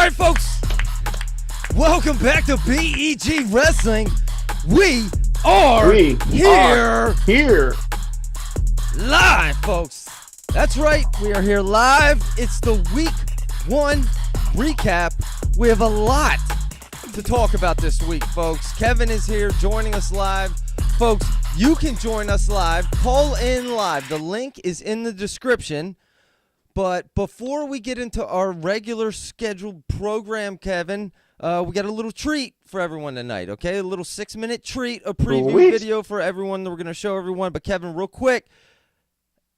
right, folks. Welcome back to BEG Wrestling. We are here live, folks. That's right. We are here live. It's the week 1 recap. We have a lot to talk about this week, folks. Kevin is here joining us live. Folks, you can join us live. Call in live. The link is in the description. But before we get into our regular scheduled program, Kevin, we got a little treat for everyone tonight, okay? A little 6-minute treat, a preview video for everyone that we're going to show everyone. But, Kevin, real quick,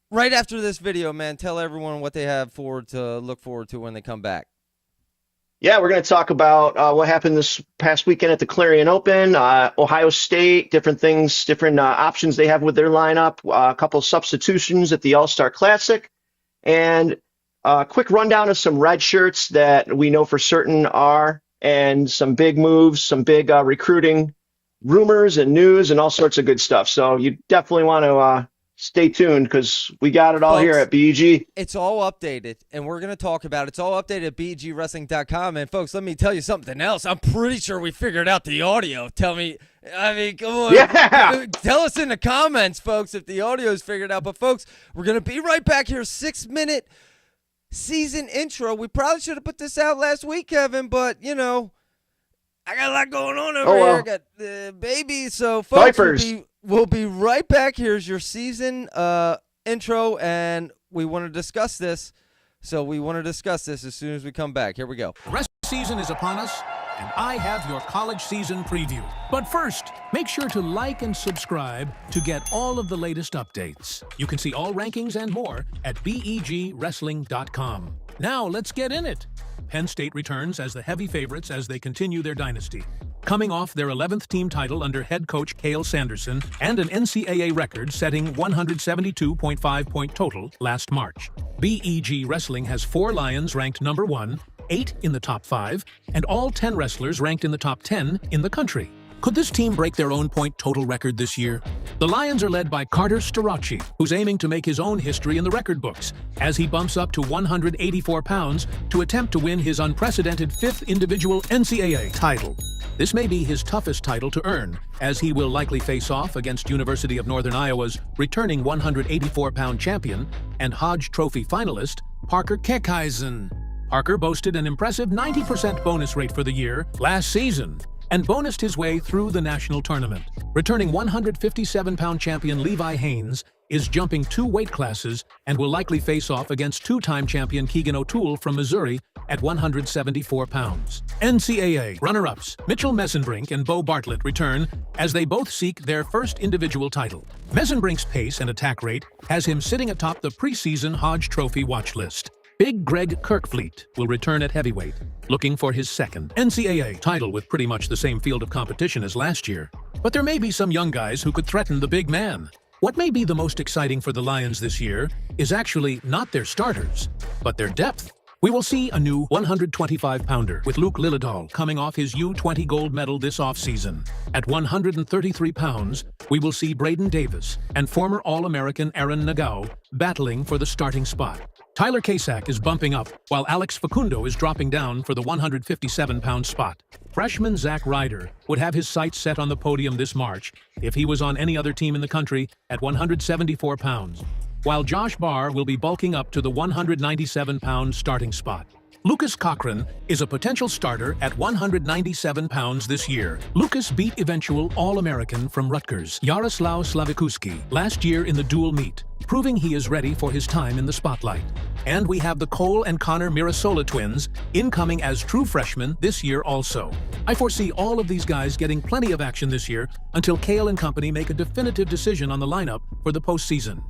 right after this video, man, tell everyone what they have to look forward to when they come back. Yeah, we're going to talk about what happened this past weekend at the Clarion Open, Ohio State, different things, different options they have with their lineup, a couple of substitutions at the All-Star Classic, and a quick rundown of some red shirts that we know for certain are, and some big moves, some big recruiting rumors and news and all sorts of good stuff. So you definitely want to stay tuned because we got it all here at BEG. It's all updated, and we're going to talk about it. It's all updated at BEGWrestling.com. And, folks, let me tell you something else. I'm pretty sure we figured out the audio. Tell me, I mean, come on. Yeah. Tell us in the comments, folks, if the audio is figured out. But, folks, we're going to be right back here. 6-minute season intro. We probably should have put this out last week, Kevin, but, you know, I got a lot going on over here. I got the baby. So, folks, we'll be right back. Here's your season intro, and we want to discuss this. So we want to discuss this as soon as we come back. Here we go. The rest season is upon us, and I have your college season preview. But first, make sure to like and subscribe to get all of the latest updates. You can see all rankings and more at BEGWrestling.com. Now let's get in it. Penn State returns as the heavy favorites as they continue their dynasty. Coming off their 11th team title under head coach Cale Sanderson and an NCAA record-setting 172.5-point total last March. BEG Wrestling has 4 Lions ranked number 1, 8 in the top 5, and all 10 wrestlers ranked in the top 10 in the country. Could this team break their own point total record this year? The Lions are led by Carter Starocci, who's aiming to make his own history in the record books, as he bumps up to 184 pounds to attempt to win his unprecedented 5th individual NCAA title. This may be his toughest title to earn, as he will likely face off against University of Northern Iowa's returning 184-pound champion and Hodge Trophy finalist, Parker Kekheisen. Parker boasted an impressive 90% bonus rate for the year last season, and bonused his way through the national tournament. Returning 157-pound champion Levi Haynes is jumping 2 weight classes and will likely face off against 2-time champion Keegan O'Toole from Missouri at 174 pounds. NCAA runner-ups Mitchell Messenbrink and Bo Bartlett return as they both seek their first individual title. Messenbrink's pace and attack rate has him sitting atop the preseason Hodge Trophy watch list. Big Greg Kirkfleet will return at heavyweight, looking for his second NCAA title with pretty much the same field of competition as last year. But there may be some young guys who could threaten the big man. What may be the most exciting for the Lions this year is actually not their starters, but their depth. We will see a new 125-pounder with Luke Lillidahl coming off his U20 gold medal this offseason. At 133 pounds, we will see Braden Davis and former All-American Aaron Nagao battling for the starting spot. Tyler Kasak is bumping up, while Alex Facundo is dropping down for the 157-pound spot. Freshman Zach Ryder would have his sights set on the podium this March if he was on any other team in the country at 174 pounds, while Josh Barr will be bulking up to the 197-pound starting spot. Lucas Cochran is a potential starter at 197 pounds this year. Lucas beat eventual All-American from Rutgers, Yaroslav Slavikuski, last year in the dual meet, proving he is ready for his time in the spotlight. And we have the Cole and Connor Mirasola twins incoming as true freshmen this year also. I foresee all of these guys getting plenty of action this year until Cale and company make a definitive decision on the lineup for the postseason.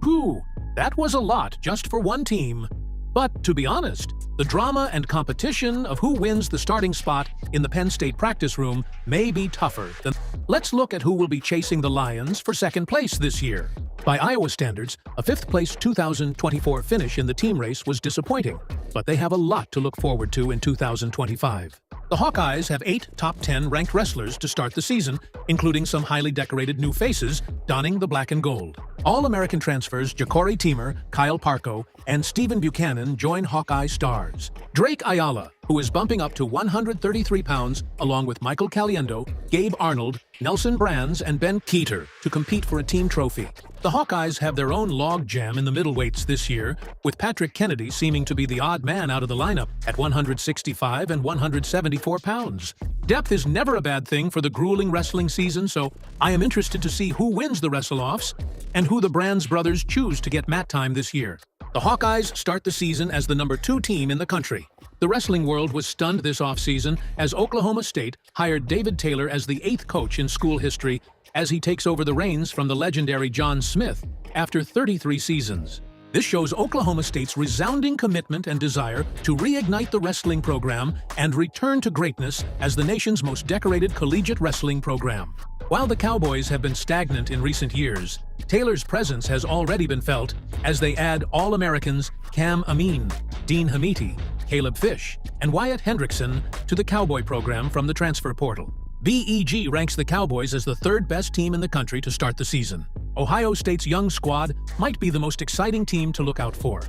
Whew, that was a lot just for one team. But to be honest, the drama and competition of who wins the starting spot in the Penn State practice room may be tougher than. Let's look at who will be chasing the Lions for second place this year. By Iowa standards, a 5th place 2024 finish in the team race was disappointing, but they have a lot to look forward to in 2025. The Hawkeyes have 8 top 10 ranked wrestlers to start the season, including some highly decorated new faces donning the black and gold. All-American transfers Ja'Cory Teamer, Kyle Parco, and Stephen Buchanan join Hawkeye stars. Drake Ayala, who is bumping up to 133 pounds, along with Michael Caliendo, Gabe Arnold, Nelson Brands, and Ben Keeter to compete for a team trophy. The Hawkeyes have their own log jam in the middleweights this year, with Patrick Kennedy seeming to be the odd man out of the lineup at 165 and 174 pounds. Depth is never a bad thing for the grueling wrestling season, so I am interested to see who wins the wrestle-offs and who the Brands brothers choose to get mat time this year. The Hawkeyes start the season as the number 2 team in the country. The wrestling world was stunned this offseason as Oklahoma State hired David Taylor as the 8th coach in school history as he takes over the reins from the legendary John Smith after 33 seasons. This shows Oklahoma State's resounding commitment and desire to reignite the wrestling program and return to greatness as the nation's most decorated collegiate wrestling program. While the Cowboys have been stagnant in recent years, Taylor's presence has already been felt as they add All-Americans Cam Amin, Dean Hamiti, Caleb Fish, and Wyatt Hendrickson to the Cowboy program from the transfer portal. BEG ranks the Cowboys as the 3rd best team in the country to start the season. Ohio State's young squad might be the most exciting team to look out for.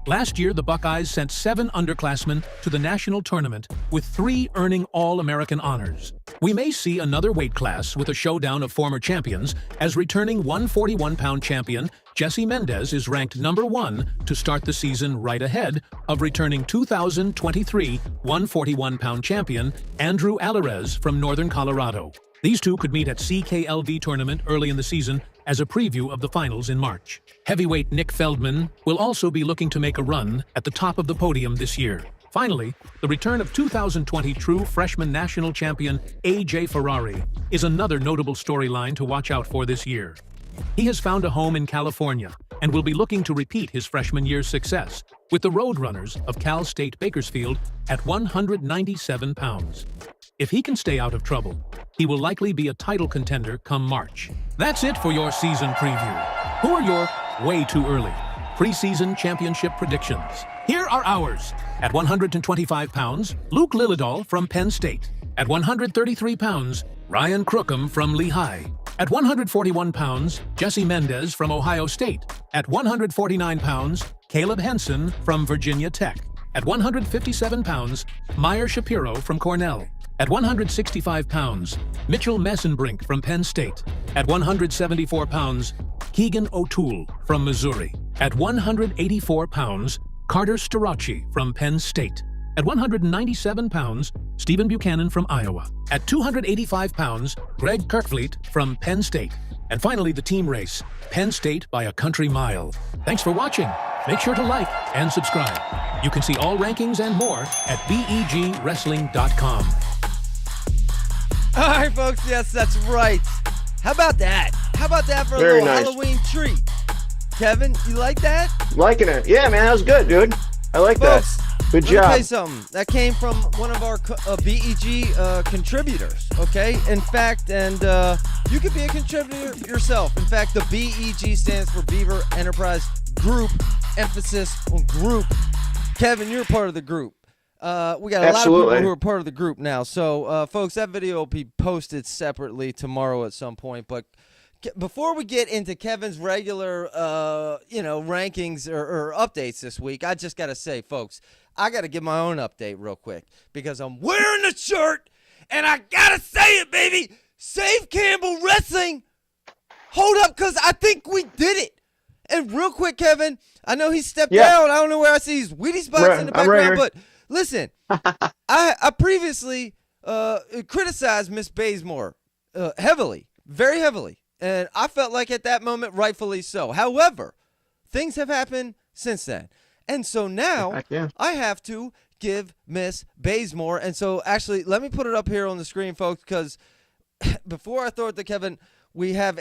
Last year, the Buckeyes sent 7 underclassmen to the national tournament, with 3 earning All-American honors. We may see another weight class with a showdown of former champions, as returning 141-pound champion Jesse Mendez is ranked number 1 to start the season, right ahead of returning 2023 141-pound champion Andrew Alvarez from Northern Colorado. These two could meet at CKLV tournament early in the season as a preview of the finals in March. Heavyweight Nick Feldman will also be looking to make a run at the top of the podium this year. Finally, the return of 2020 true freshman national champion A.J. Ferrari is another notable storyline to watch out for this year. He has found a home in California and will be looking to repeat his freshman year's success with the Roadrunners of Cal State Bakersfield at 197 pounds. If he can stay out of trouble, he will likely be a title contender come March. That's it for your season preview. Who are your way too early preseason championship predictions? Here are ours. At 125 pounds, Luke Lillidahl from Penn State. At 133 pounds, Ryan Crookham from Lehigh. At 141 pounds, Jesse Mendez from Ohio State. At 149 pounds, Caleb Henson from Virginia Tech. At 157 pounds, Meyer Shapiro from Cornell. At 165 pounds, Mitchell Messenbrink from Penn State. At 174 pounds, Keegan O'Toole from Missouri. At 184 pounds, Carter Starachi from Penn State. At 197 pounds, Stephen Buchanan from Iowa. At 285 pounds, Greg Kirkfleet from Penn State. And finally, the team race, Penn State by a country mile. Thanks for watching. Make sure to like and subscribe. You can see all rankings and more at begwrestling.com. All right, folks. Yes, that's right. How about that? How about that for a Very little nice. Halloween treat? Kevin, you like that? Liking it. Yeah, man, that was good, dude. I like Folks, that. Good let me tell job. you something. That came from one of our BEG contributors, okay? In fact, and you could be a contributor yourself. In fact, the BEG stands for Beaver Enterprise Group, emphasis on group. Kevin, you're part of the group. We got a lot of Absolutely. people who are part of the group now. So, folks, that video will be posted separately tomorrow at some point. But before we get into Kevin's regular, rankings or updates this week, I just got to say, folks, I got to give my own update real quick because I'm wearing the shirt, and I got to say it, baby. Save Campbell Wrestling. Hold up, because I think we did it. And real quick, Kevin, I know he stepped down. I don't know where I see his Wheaties box in the I'm right background, here. but listen, I previously criticized Miss Bazemore heavily, very heavily. And I felt like at that moment, rightfully so. However, things have happened since then. And so now Heck yeah. I have to give Miss Bazemore. And so actually, let me put it up here on the screen, folks, because before I throw it to Kevin, we have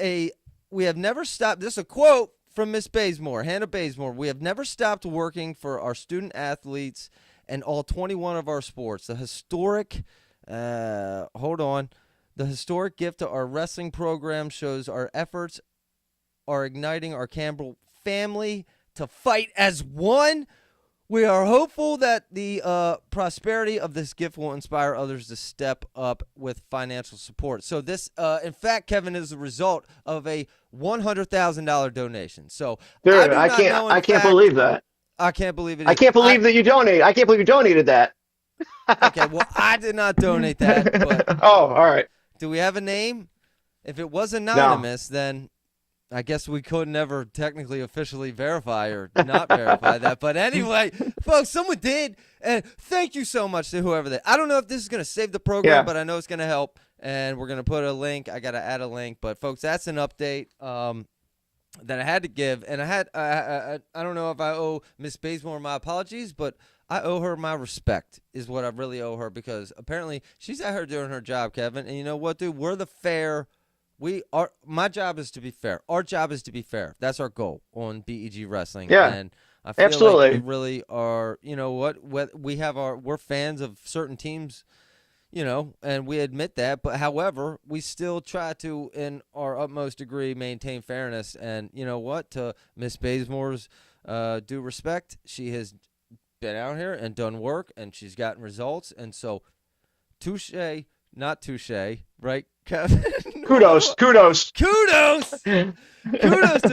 never stopped. This is a quote from Miss Bazemore, Hannah Bazemore. We have never stopped working for our student athletes and all 21 of our sports. The historic, the historic gift to our wrestling program shows our efforts are igniting our Campbell family to fight as one. We are hopeful that the prosperity of this gift will inspire others to step up with financial support. So this, in fact, Kevin, is the result of a $100,000 donation. So Dude, I can't believe that. I can't believe it. I can't believe that you donate. I can't believe you donated that. Okay, well, I did not donate that. But oh, all right. Do we have a name? If it was anonymous, then I guess we could never technically officially verify or not verify that. But anyway, folks, someone did. And thank you so much to whoever that. I don't know if this is going to save the program, but I know it's going to help. And we're going to put a link. I got to add a link. But, folks, that's an update that I had to give. And I don't know if I owe Miss Bazemore my apologies, but I owe her my respect is what I really owe her, because apparently she's out here doing her job, Kevin. And you know what, dude? We're the fair. My job is to be fair. Our job is to be fair. That's our goal on BEG Wrestling. Yeah, and I feel absolutely. like we really are. You know what? We're fans of certain teams, you know, and we admit that. But however, we still try to, in our utmost degree, maintain fairness. And you know what? To Miss Bazemore's due respect, she has been out here and done work, and she's gotten results. And so, touche, not touche, right, Kevin? Kudos to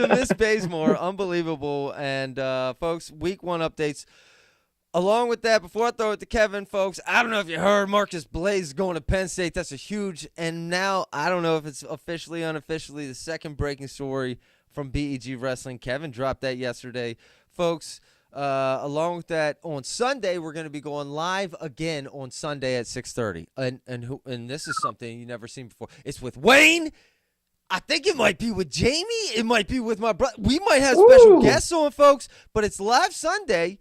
Miss Bazemore. Unbelievable. And folks, week 1 updates. Along with that, before I throw it to Kevin, folks, I don't know if you heard Marcus Blaze is going to Penn State. That's a huge, and now I don't know if it's officially, unofficially, the second breaking story from BEG Wrestling. Kevin dropped that yesterday. Folks, along with that, on Sunday, we're going to be going live again on Sunday at 6:30. And this is something you've never seen before. It's with Wayne. I think it might be with Jamie. It might be with my brother. We might have special guests on, folks, but it's live Sunday.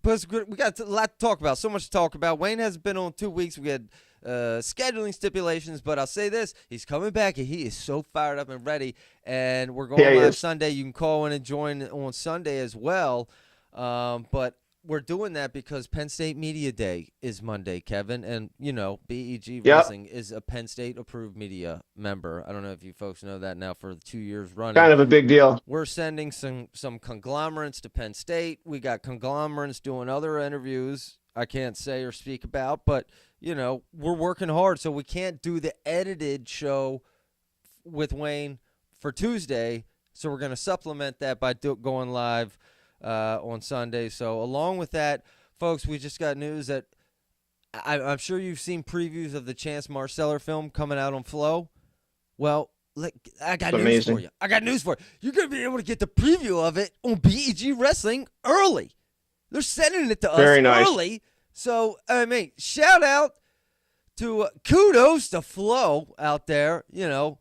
But we got a lot to talk about, so much to talk about. Wayne hasn't been on 2 weeks. We had scheduling stipulations, but I'll say this. He's coming back, and he is so fired up and ready. And we're going live Sunday. You can call in and join on Sunday as well. But we're doing that because Penn State Media Day is Monday, Kevin. And, you know, BEG Wrestling is a Penn State approved media member. I don't know if you folks know that now for 2 years running. Kind of a big deal. We're sending some conglomerates to Penn State. We got conglomerates doing other interviews I can't say or speak about. But, you know, we're working hard, so we can't do the edited show with Wayne for Tuesday. So we're going to supplement that by going live on Sunday. So along with that, folks, we just got news that I'm sure you've seen previews of the Chance Marceller film coming out on Flow. Well, I got news for you. You're going to be able to get the preview of it on BEG Wrestling early. They're sending it to us early. So, I mean, shout out to kudos to Flow out there. You know,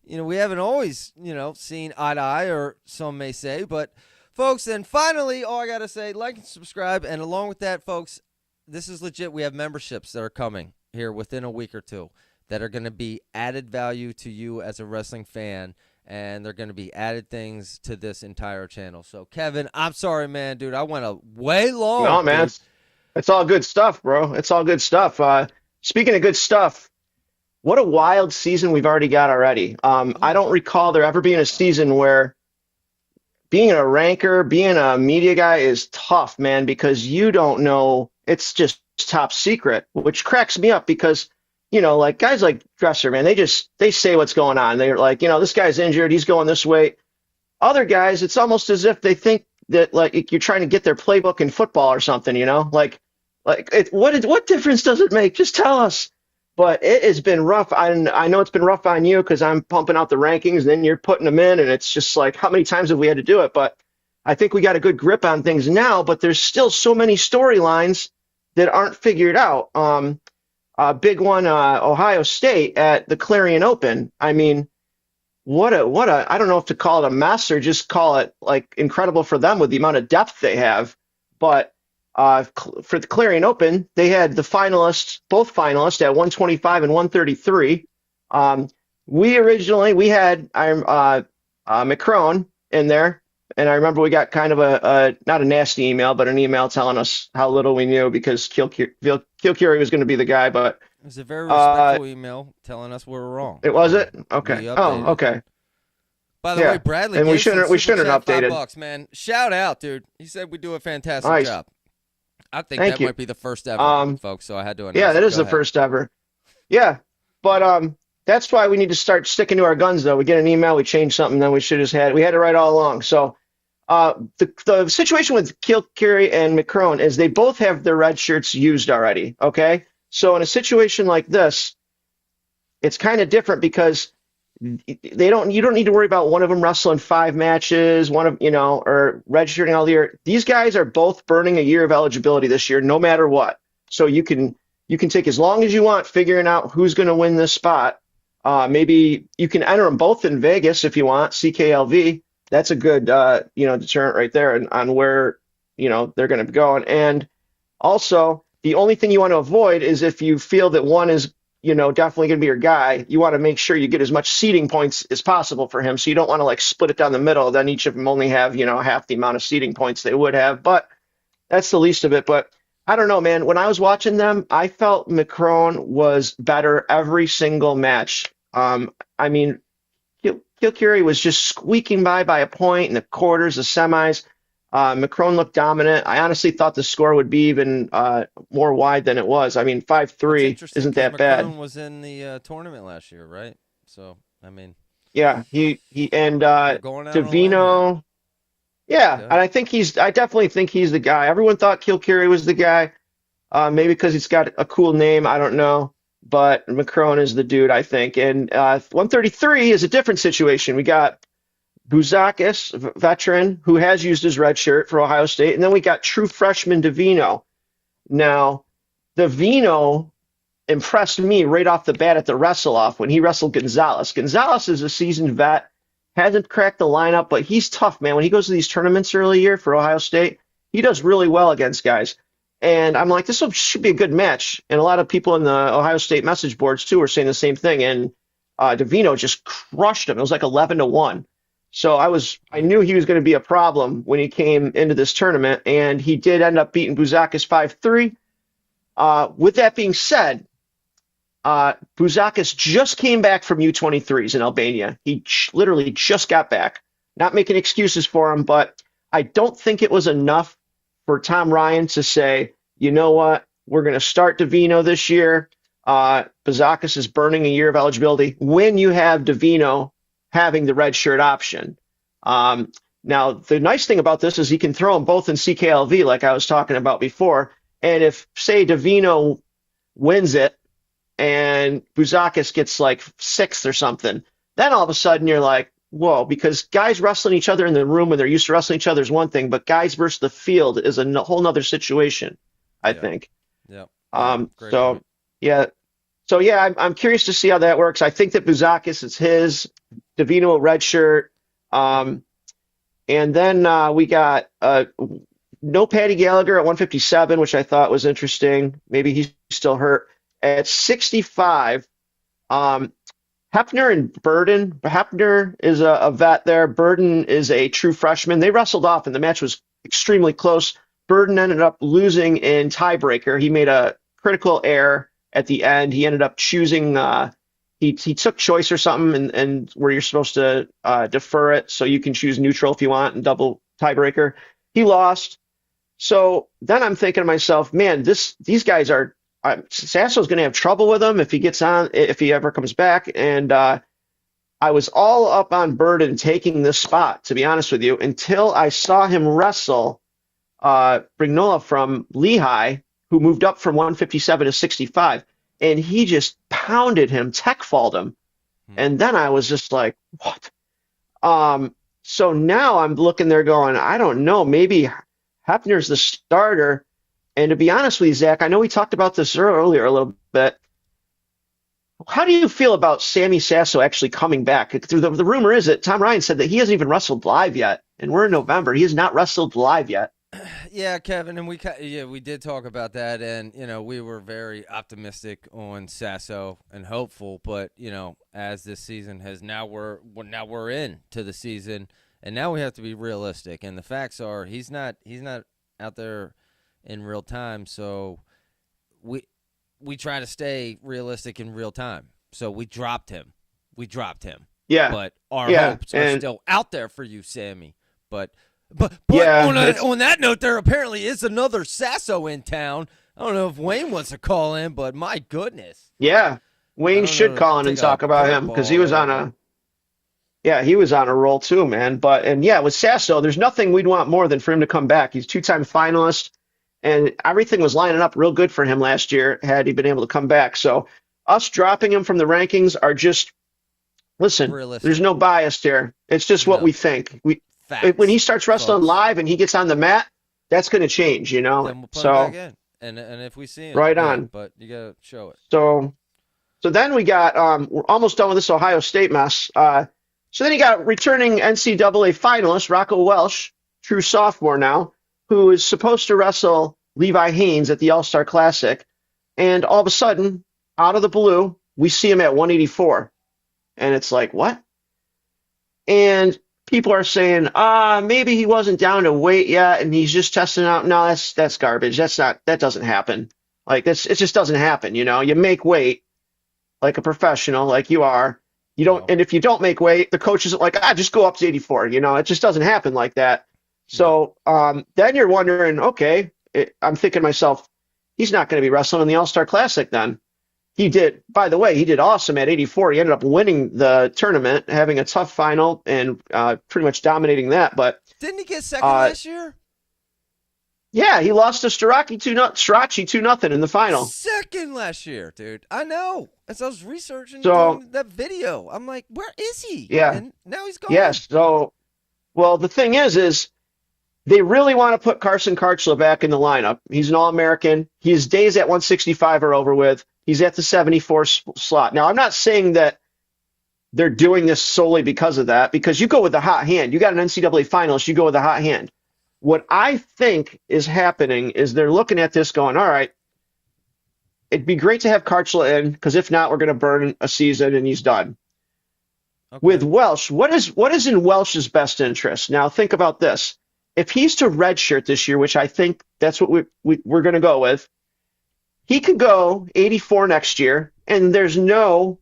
we haven't always, seen eye to eye, or some may say, but folks, and finally, all I got to say, like and subscribe. And along with that, folks, this is legit. We have memberships that are coming here within a week or two that are going to be added value to you as a wrestling fan. And they're going to be added things to this entire channel. So, Kevin, I'm sorry, man, dude. I went way long. No, man. It's all good stuff, bro. It's all good stuff. Speaking of good stuff, what a wild season we've already got already. I don't recall there ever being a season where being a ranker, being a media guy is tough, man, because you don't know. It's just top secret, which cracks me up because, like guys like Dresser, man, they say what's going on. They're like, this guy's injured. He's going this way. Other guys, it's almost as if they think that like you're trying to get their playbook in football or something, what difference does it make? Just tell us. But it has been rough. I know it's been rough on you because I'm pumping out the rankings, and then you're putting them in, and it's just like, how many times have we had to do it? But I think we got a good grip on things now, but there's still so many storylines that aren't figured out. A big one, Ohio State at the Clarion Open. I mean, what a I don't know if to call it a mess or just call it like incredible for them with the amount of depth they have. But for the Clarion Open, they had both finalists at 125 and 133. We had McCrone in there, and I remember we got kind of not a nasty email, but an email telling us how little we knew because Kilcurie was going to be the guy. But it was a very respectful email telling us we were wrong. It was it? Okay. Oh, okay. By the way, Bradley and we Gibson, shouldn't have updated. $5, man. Shout out, dude. He said we do a fantastic Nice. job. I think Thank that you. might be the first ever, folks. So I had to announce Yeah, that it. is the first ever. Yeah, but that's why we need to start sticking to our guns, though. We get an email, we change something, then we had it right all along. So the situation with Kilcury and McCrone is they both have their red shirts used already. Okay, so in a situation like this, it's kind of different because you don't need to worry about one of them wrestling 5 matches, or redshirting all the year. These guys are both burning a year of eligibility this year, no matter what. So you can take as long as you want figuring out who's going to win this spot. Maybe you can enter them both in Vegas if you want, CKLV. That's a good deterrent right there on where they're going to be going. And also, the only thing you want to avoid is if you feel that one is definitely going to be your guy, you want to make sure you get as much seeding points as possible for him. So you don't want to split it down the middle. Then each of them only have, half the amount of seeding points they would have. But that's the least of it. But I don't know, man. When I was watching them, I felt McCrone was better every single match. I mean, Kilcury was just squeaking by a point in the quarters, the semis. McCrone looked dominant. I honestly thought the score would be even more wide than it was. I mean, 5-3 isn't that bad. McCrone was in the tournament last year, right? So, I mean. Yeah, he and Davino. Yeah, and I definitely think he's the guy. Everyone thought Kilcury was the guy. Maybe because he's got a cool name, I don't know. But McCrone is the dude, I think. And 133 is a different situation. We got Bouzakis, veteran, who has used his red shirt for Ohio State. And then we got true freshman Davino. Now, Davino impressed me right off the bat at the wrestle-off when he wrestled Gonzalez. Gonzalez is a seasoned vet, hasn't cracked the lineup, but he's tough, man. When he goes to these tournaments early year for Ohio State, he does really well against guys. And I'm like, should be a good match. And a lot of people in the Ohio State message boards, too, are saying the same thing. And Davino just crushed him. It was like 11-1. So I knew he was going to be a problem when he came into this tournament. And he did end up beating Bouzakis 5-3. With that being said, Bouzakis just came back from U23s in Albania. He literally just got back. Not making excuses for him, but I don't think it was enough for Tom Ryan to say, you know what, we're going to start Davino this year. Bouzakis is burning a year of eligibility when you have Davino having the red shirt option. Now, the nice thing about this is he can throw them both in CKLV like I was talking about before. And if, say, Davino wins it and Bouzakis gets like 6th or something, then all of a sudden you're like, whoa, because guys wrestling each other in the room when they're used to wrestling each other is one thing, but guys versus the field is a whole nother situation, I think. Yeah. So yeah, I'm curious to see how that works. I think that Bouzakis is his, Davino a red shirt. And then we got no Patty Gallagher at 157, which I thought was interesting. Maybe he's still hurt. At 65, Hepner and Burden. Hepner is a vet there. Burden is a true freshman. They wrestled off, and the match was extremely close. Burden ended up losing in tiebreaker. He made a critical error at the end. He ended up choosing he took choice or something, and where you're supposed to defer it, so you can choose neutral if you want and double tiebreaker. He lost. So then I'm thinking to myself, man, these guys are Sasso's going to have trouble with him if he ever comes back. And I was all up on Burden taking this spot, to be honest with you, until I saw him wrestle Brignola from Lehigh, who moved up from 157 to 65. And he just pounded him, tech-falled him. And then I was just like, what? So now I'm looking there going, I don't know, maybe Hepner's the starter. And to be honest with you, Zach, I know we talked about this earlier a little bit. How do you feel about Sammy Sasso actually coming back? The rumor is that Tom Ryan said that he hasn't even wrestled live yet, and we're in November. He has not wrestled live yet. Yeah, Kevin, and we did talk about that, and we were very optimistic on Sasso and hopeful, but as this season has now we're into the season, and now we have to be realistic, and the facts are he's not out there in real time, so we try to stay realistic in real time. So we dropped him. Yeah. But our Yeah. hopes are still out there for you, Sammy. But yeah, on that note, there apparently is another Sasso in town. I don't know if Wayne wants to call in, but my goodness. Yeah. Wayne should call in and talk about him because he was on a roll too, man. With Sasso, there's nothing we'd want more than for him to come back. He's two-time finalist, and everything was lining up real good for him last year had he been able to come back. So us dropping him from the rankings are just, listen, realistic. There's no bias here. It's just what we think. When he starts wrestling live and he gets on the mat, that's going to change, Then we'll put him back in. And if we see him, right on. But you got to show it. So then we got, we're almost done with this Ohio State mess. So then you got returning NCAA finalist Rocco Welsh, true sophomore now, who is supposed to wrestle Levi Haynes at the All-Star Classic. And all of a sudden, out of the blue, we see him at 184. And it's like, what? And people are saying, maybe he wasn't down to weight yet and he's just testing out. No, that's garbage. That doesn't happen. Like it just doesn't happen. You make weight like a professional, like you are. You don't, and if you don't make weight, the coach isn't like, just go up to 84. It just doesn't happen like that. So then you're wondering, okay, I'm thinking to myself, he's not going to be wrestling in the All-Star Classic then. He did, by the way, he did awesome at 84. He ended up winning the tournament, having a tough final, and pretty much dominating that. But didn't he get second last year? Yeah, he lost to Strachey 2-0 in the final. Second last year, dude. I know. As I was researching that video, I'm like, where is he? Yeah. And now he's gone. Yes. So, well, the thing is they really want to put Carson Karchla back in the lineup. He's an All-American. His days at 165 are over with. He's at the 74 slot. Now, I'm not saying that they're doing this solely because of that, because you go with the hot hand. You got an NCAA finalist, you go with the hot hand. What I think is happening is they're looking at this going, all right, it'd be great to have Karchla in, because if not, we're going to burn a season and he's done. Okay. With Welsh, what is in Welsh's best interest? Now, think about this. If he's to redshirt this year, which I think that's what we're going to go with, he could go 84 next year, and there's no,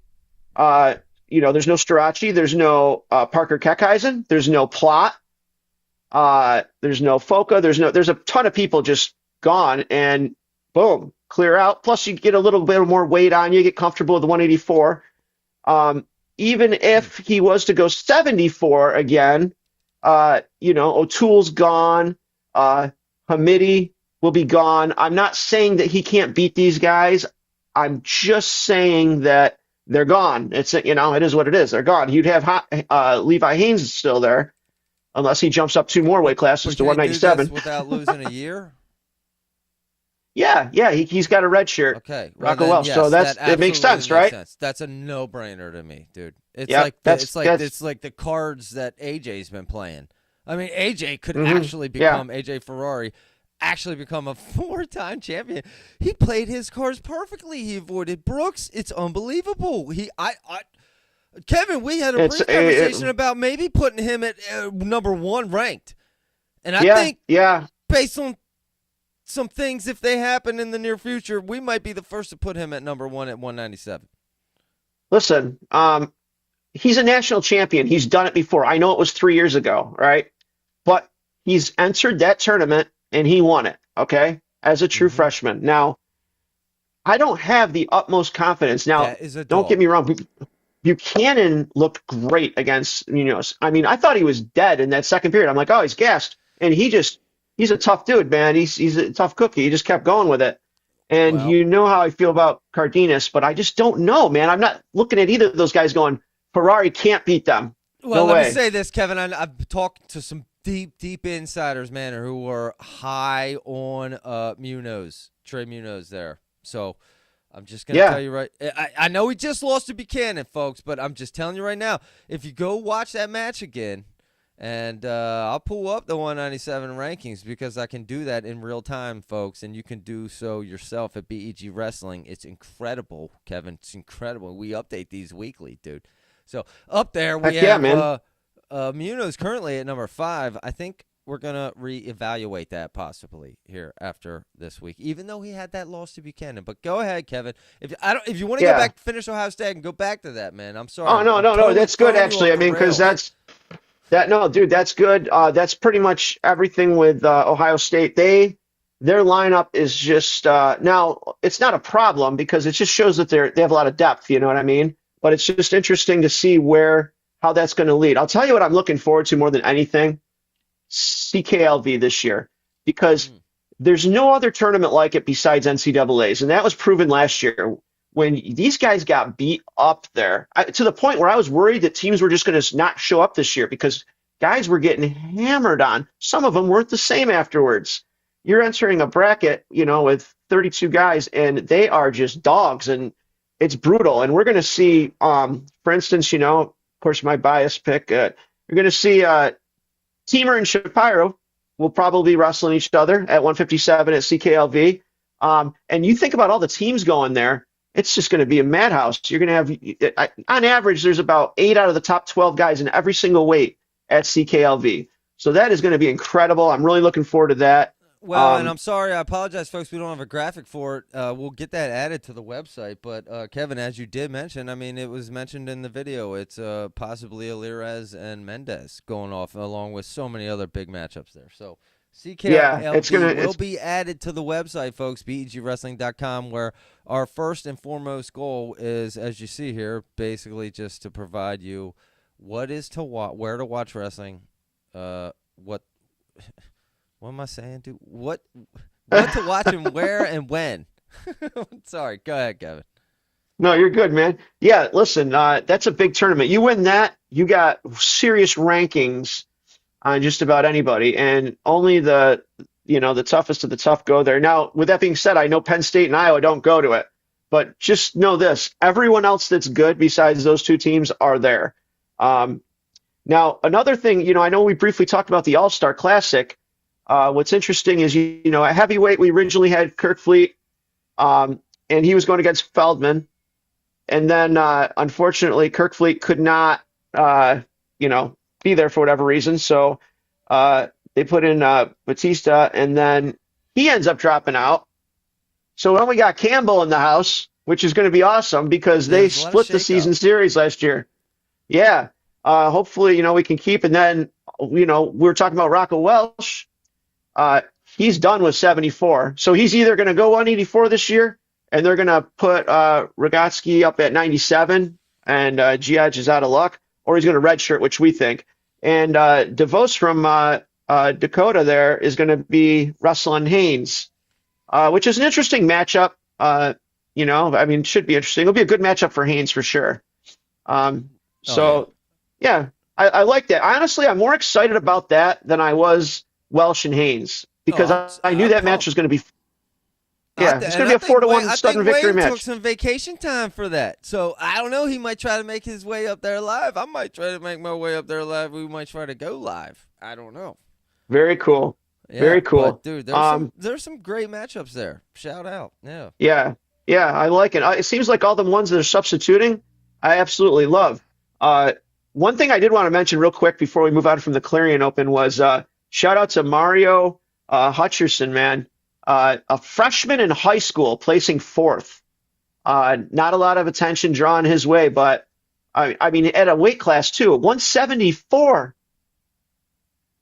there's no Strachey, there's no Parker Keckheisen, there's no Plot, there's no Foca, there's a ton of people just gone, and boom, clear out. Plus, you get a little bit more weight on you, get comfortable with the 184. Even if he was to go 74 again, O'Toole's gone, Hamidi will be gone. I'm not saying that he can't beat these guys. I'm just saying that they're gone. It is what it is. They're gone. You'd have Levi Haynes still there, unless he jumps up 2 more weight classes to 197. Without losing a year? Yeah, he's got a red shirt. Okay, Rocco Welsh. Yes, so it makes sense, right? Sense. That's a no-brainer to me, dude. It's like the cards that AJ's been playing. I mean, AJ could actually become AJ Ferrari. Actually become a 4-time champion. He played his cards perfectly. He avoided Brooks. It's unbelievable. Kevin, we had a brief conversation about maybe putting him at number 1 ranked. And I think based on some things, if they happen in the near future, we might be the first to put him at number 1 at 197. Listen, he's a national champion. He's done it before. I know it was 3 years ago, right? But he's entered that tournament and he won it, okay, as a true freshman. Now, I don't have the utmost confidence. Now, don't get me wrong. Buchanan looked great against Munoz. I mean, I thought he was dead in that second period. I'm like, oh, he's gassed. And he's a tough dude, man. He's a tough cookie. He just kept going with it. And you know how I feel about Cardenas, but I just don't know, man. I'm not looking at either of those guys going, Ferrari can't beat them. Well, no let way. me say this, Kevin. I've talked to some deep insiders, man, who were high on Trey Munoz there. So I'm just going to tell you right. I know he just lost to Buchanan, folks, but I'm just telling you right now, if you go watch that match again, and I'll pull up the 197 rankings because I can do that in real time, folks, and you can do so yourself at BEG Wrestling. It's incredible, Kevin. It's incredible. We update these weekly, dude. So up there we have Munoz currently at number 5. I think reevaluate that possibly here after this week, even though he had that loss to Buchanan. But go ahead, Kevin. If you want to go back, finish Ohio State and go back to that, man. I'm sorry. Oh no, no, that's good actually. I mean, because dude, that's good. That's pretty much everything with Ohio State. Their lineup is just now. It's not a problem because it just shows that they have a lot of depth. You know what I mean? But it's just interesting to see how that's going to lead. I'll tell you what I'm looking forward to more than anything. CKLV this year, because there's no other tournament like it besides NCAA's, and that was proven last year when these guys got beat up there to the point where I was worried that teams were just going to not show up this year because guys were getting hammered on. Some of them weren't the same afterwards. You're entering a bracket, with 32 guys, and they are just dogs, and it's brutal. And we're going to see, for instance, of course, my bias pick, you're going to see Teamer and Shapiro will probably be wrestling each other at 157 at CKLV. And you think about all the teams going there, it's just going to be a madhouse. You're going to have, on average, there's about 8 out of the top 12 guys in every single weight at CKLV. So that is going to be incredible. I'm really looking forward to that. Well, and I'm sorry, I apologize, folks. We don't have a graphic for it. We'll get that added to the website. But, Kevin, as you did mention, I mean, it was mentioned in the video. It's possibly Alirez and Mendez going off along with so many other big matchups there. So CKLV will be added to the website, folks, begwrestling.com, where our first and foremost goal is, as you see here, basically just to provide you what is to watch, where to watch wrestling, what am I saying, dude? What to watch and where and when? Sorry. Go ahead, Kevin. No, you're good, man. Yeah, listen, that's a big tournament. You win that, you got serious rankings on just about anybody, and only the toughest of the tough go there. Now, with that being said, I know Penn State and Iowa don't go to it, but just know this: everyone else that's good besides those two teams are there. Now, another thing, I know we briefly talked about the All-Star Classic. What's interesting is, at heavyweight, we originally had Kirk Fleet, and he was going against Feldman. And then, unfortunately, Kirk Fleet could not, be there for whatever reason. So they put in Batista, and then he ends up dropping out. So we only got Campbell in the house, which is going to be awesome because they split the season series last year. Yeah. Hopefully, we can keep. And then, we were talking about Rocco Welsh. He's done with 74. So he's either going to go 184 this year, and they're going to put Rogotsky up at 97, and Giage is out of luck, or he's going to redshirt, which we think. And DeVos from Dakota there is going to be wrestling Haynes, which is an interesting matchup. It should be interesting. It'll be a good matchup for Haynes for sure. Yeah, I like that. Honestly, I'm more excited about that than I was Welsh and Haynes, because I knew that match was going to be. Yeah, it's going to be a 4-1 sudden victory match. Took some vacation time for that, so I don't know. He might try to make his way up there live. I might try to make my way up there live. We might try to go live. I don't know. Very cool. Yeah, very cool, but, dude. There's some great matchups there. Shout out. Yeah. I like it. It seems like all the ones that are substituting, I absolutely love. One thing I did want to mention real quick before we move on from the Clarion Open was shout out to Mario Hutcherson, man. A freshman in high school placing 4th. Not a lot of attention drawn his way, but I mean, at a weight class too, 174.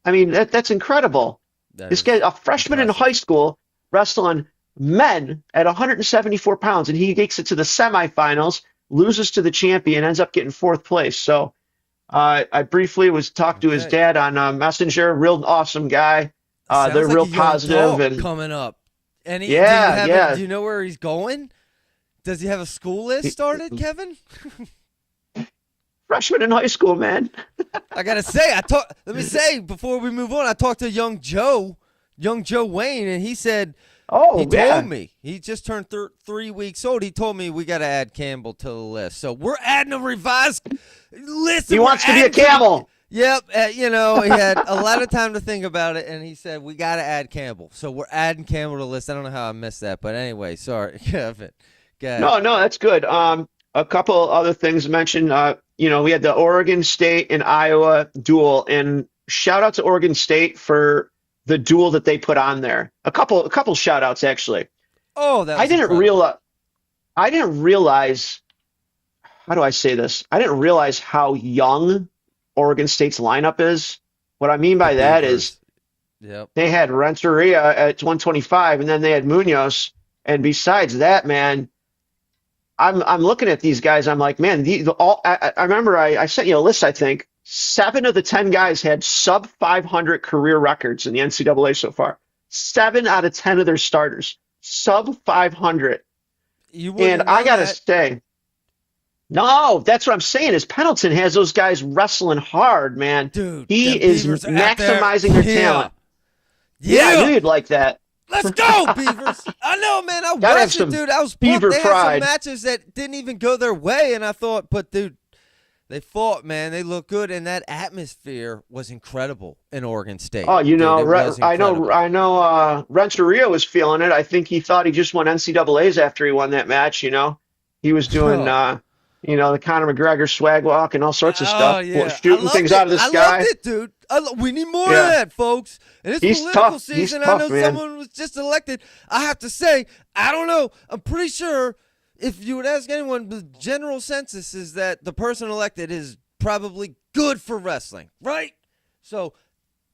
I mean, that's incredible. This guy, a freshman in high school, wrestling men at 174 pounds, and he gets it to the semifinals, loses to the champion, ends up getting 4th place. So I briefly talked to his dad on Messenger. Real awesome guy. They're like real positive and coming up. And do you know where he's going? Does he have a school list started, Kevin? Freshman in high school, man. I gotta say, let me say before we move on, I talked to young Joe Wayne, and he said, told me he just turned 3 weeks old. He told me we got to add Campbell to the list, so we're adding a revised list. He wants to be a Camel. Yep, he had a lot of time to think about it, and he said, we got to add Campbell. So we're adding Campbell to the list. I don't know how I missed that, but anyway, sorry, Kevin. No, that's good. A couple other things mentioned. We had the Oregon State and Iowa duel, and shout out to Oregon State for the duel that they put on there. A couple shout outs actually. Oh, that was I didn't incredible. realize, how do I say this? I didn't realize how young Oregon State's lineup is. What I mean by that is they had Renteria at 125, and then they had Munoz. And besides that, man, I'm looking at these guys. I'm like, man, I remember I sent you a list. I think 7 of the 10 guys had sub 500 career records in the NCAA so far. 7 out of 10 of their starters sub 500. And I gotta say, no, that's what I'm saying. Is Pendleton has those guys wrestling hard, man. Dude, he is maximizing their talent. Yeah, I knew you'd like that. Let's go, Beavers. I know, man. I Gotta have watched it, some dude. I was pumped. Beaver They had pride. some matches that didn't even go their way, and I thought, but dude, they fought, man. They looked good, and that atmosphere was incredible in Oregon State. Oh, you know, I know. know. Renteria was feeling it. I think he thought he just won NCAAs after he won that match. You know, he was doing, you know, the Conor McGregor swag walk and all sorts of stuff, Oh, yeah. shooting things out of the sky. I loved it, dude. We need more of that, folks. And it's political tough. season. He's I know tough, man. someone was just elected. I have to say, I don't know. I'm pretty sure if you would ask anyone, the general census is that the person elected is probably good for wrestling, right? So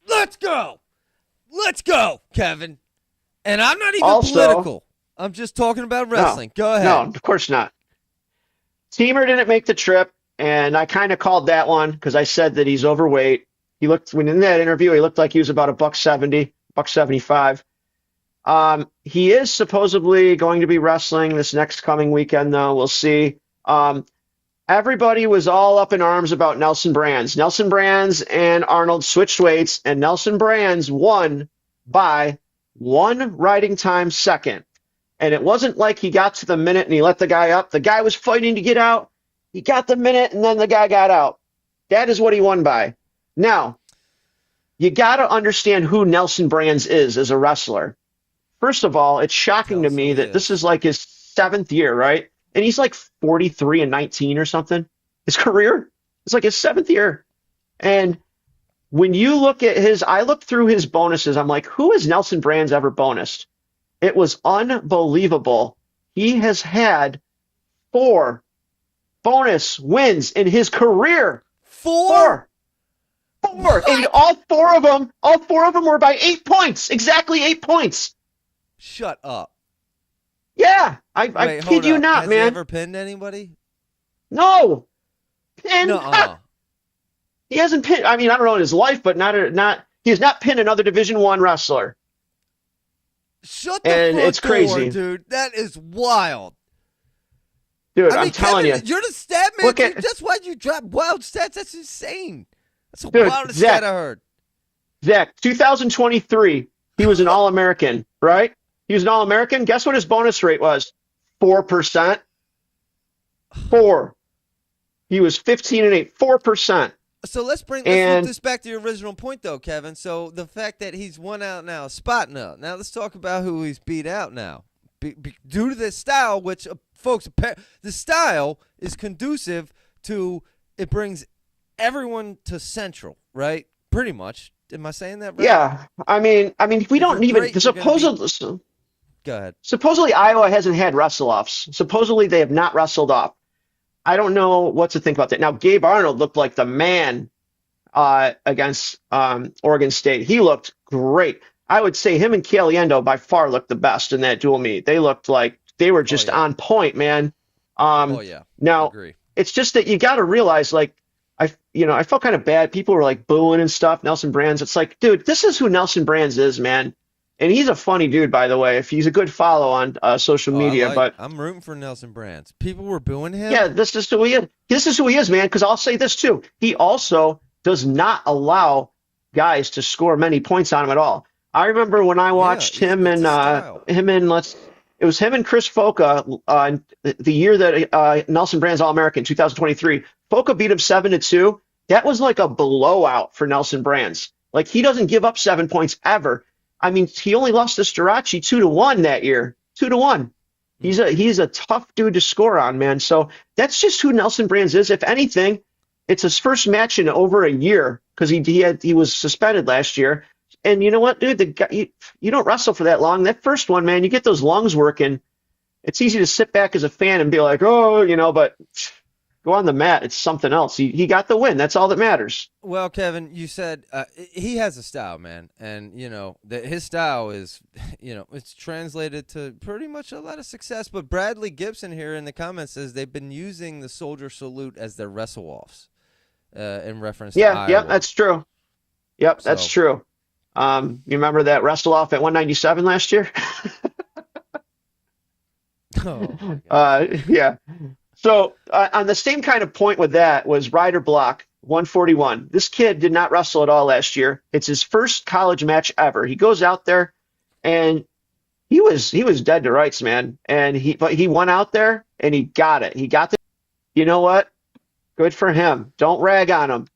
let's go. Let's go, Kevin. And I'm not even political. I'm just talking about wrestling. Go ahead. No, of course not. Teamer didn't make the trip, and I kind of called that one because I said that he's overweight. When in that interview, he looked like he was about $170, $175. He is supposedly going to be wrestling this next coming weekend, though. We'll see. Everybody was all up in arms about Nelson Brands. Nelson Brands and Arnold switched weights, and Nelson Brands won by 1 riding time second. And it wasn't like he got to the minute and he let the guy up. The guy was fighting to get out. He got the minute, and then the guy got out. That is what he won by. Now, you got to understand who Nelson Brands is as a wrestler. First of all, it's shocking to me that this is like his 7th year, right? And he's like 43-19 or something. His career, it's like his 7th year. And when you look at I looked through his bonuses. I'm like, who has Nelson Brands ever bonused? It was unbelievable. He has had 4 bonus wins in his career. 4. And all four of them were by 8 points. Exactly 8 points. Shut up. Yeah, I kid you not, Has man. Has he ever pinned anybody? No. Pinned? Nuh-uh. He hasn't pinned. I mean, I don't know in his life, but he has not pinned another Division I wrestler. Shut the front it's door, crazy, dude. That is wild. Dude, I'm telling Kevin, you. You're the stat man. That's why you drop wild stats. That's insane. That's the wildest stat I heard. Zach, 2023, he was an All-American, right? He was an All-American. Guess what his bonus rate was? 4%. 4. He was 15-8. 4%. So let's flip this back to your original point, though, Kevin. So the fact that he's one out now, spotting up. Now let's talk about who he's beat out now. Due to this style, which, folks, the style is conducive to, it brings everyone to Central, right? Pretty much. Am I saying that right? Yeah. I mean, we don't even supposedly. Go ahead. Supposedly Iowa hasn't had wrestle-offs. Supposedly they have not wrestled off. I don't know what to think about that. Now, Gabe Arnold looked like the man against Oregon State. He looked great. I would say him and Caliendo by far looked the best in that dual meet. They looked like they were just on point, man. Now, it's just that you got to realize, like, I felt kind of bad. People were like booing and stuff. Nelson Brands. It's like, dude, this is who Nelson Brands is, man. And he's a funny dude, by the way. If he's a good follow on social media, but I'm rooting for Nelson Brands. People were booing him. Yeah, this is who he is. This is who he is, man. Because I'll say this too: he also does not allow guys to score many points on him at all. I remember when I watched him and it was him and Chris Foca the year that Nelson Brands All-American 2023. Foca beat him 7-2. That was like a blowout for Nelson Brands. Like, he doesn't give up 7 points ever. I mean, he only lost to Starachi 2-1 that year. 2-1. He's a tough dude to score on, man. So that's just who Nelson Brands is. If anything, It's his first match in over a year because he was suspended last year. And you know what, dude? The guy, you don't wrestle for that long. That first one, man, you get those lungs working. It's easy to sit back as a fan and be like, oh, but go on the mat. It's something else. He got the win. That's all that matters. Well, Kevin, you said he has a style, man. And, that his style is, it's translated to pretty much a lot of success. But Bradley Gibson here in the comments says they've been using the soldier salute as their wrestle-offs in reference to Iowa. Yeah, that's true. Yep, that's true. You remember that wrestle-off at 197 last year? Yeah. So on the same kind of point with that was Ryder Block, 141. This kid did not wrestle at all last year. It's his first college match ever. He goes out there, and he was dead to rights, man. And he went out there and he got it. He got the. You know what? Good for him. Don't rag on him.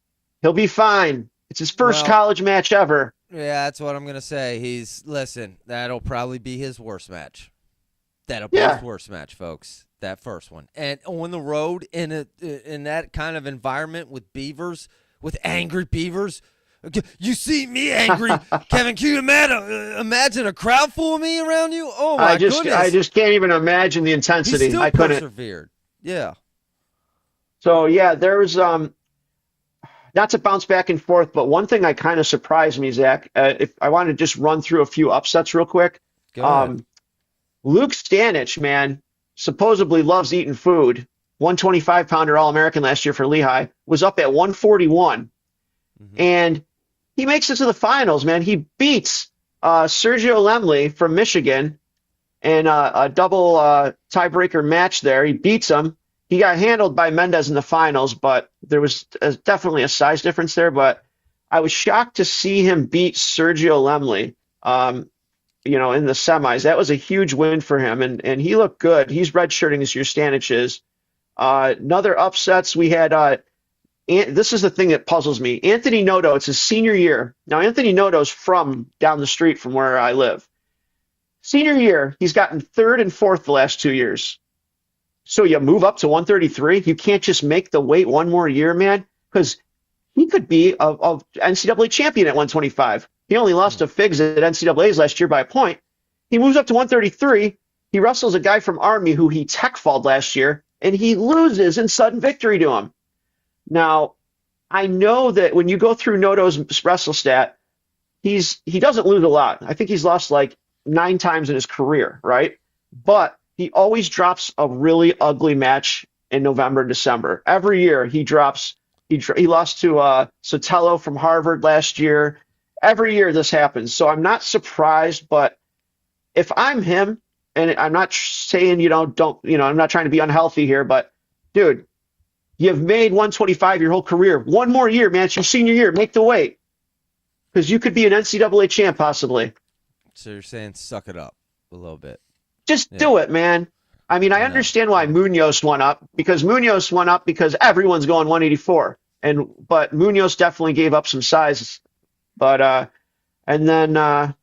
He'll be fine. It's his first college match ever. Yeah, that's what I'm gonna say. Listen. That'll probably be his worst match. That'll be his worst match, folks. That first one, and on the road in that kind of environment with beavers, with angry beavers. You see me angry, Kevin? Can you imagine a crowd full of me around you? Oh my goodness! I just can't even imagine the intensity. He still persevered. Yeah. So yeah, there's not to bounce back and forth, but one thing that kind of surprised me, Zach. If I want to just run through a few upsets real quick. Go ahead. Luke Stanich, man. Supposedly loves eating food. 125-pounder All-American last year for Lehigh, was up at 141. And he makes it to the finals, man. He beats Sergio Lemley from Michigan in a double tiebreaker match there. He beats him. He got handled by Mendez in the finals, but there was definitely a size difference there. But I was shocked to see him beat Sergio Lemley. In the semis. That was a huge win for him, and he looked good. He's redshirting this year, Stanich is. Another upsets, we had, this is the thing that puzzles me. Anthony Noto, it's his senior year. Now, Anthony Noto's from down the street from where I live. Senior year, he's gotten third and fourth the last 2 years. So you move up to 133? You can't just make the weight one more year, man? Because he could be a NCAA champion at 125. He only lost to Figs at NCAAs last year by a point. He moves up to 133. He wrestles a guy from Army who he tech-falled last year, and he loses in sudden victory to him. Now, I know that when you go through Noto's wrestle stat, he doesn't lose a lot. I think he's lost like 9 times in his career, right? But he always drops a really ugly match in November and December. Every year he drops. He lost to Sotelo from Harvard last year. Every year this happens, so I'm not surprised. But if I'm him, and I'm not saying I'm not trying to be unhealthy here, but dude, you've made 125 your whole career. One more year, man. It's your senior year. Make the weight, because you could be an NCAA champ possibly. So you're saying suck it up a little bit. Just do it, man. I mean, I understand why Munoz went up, because everyone's going 184, but Munoz definitely gave up some size. But and then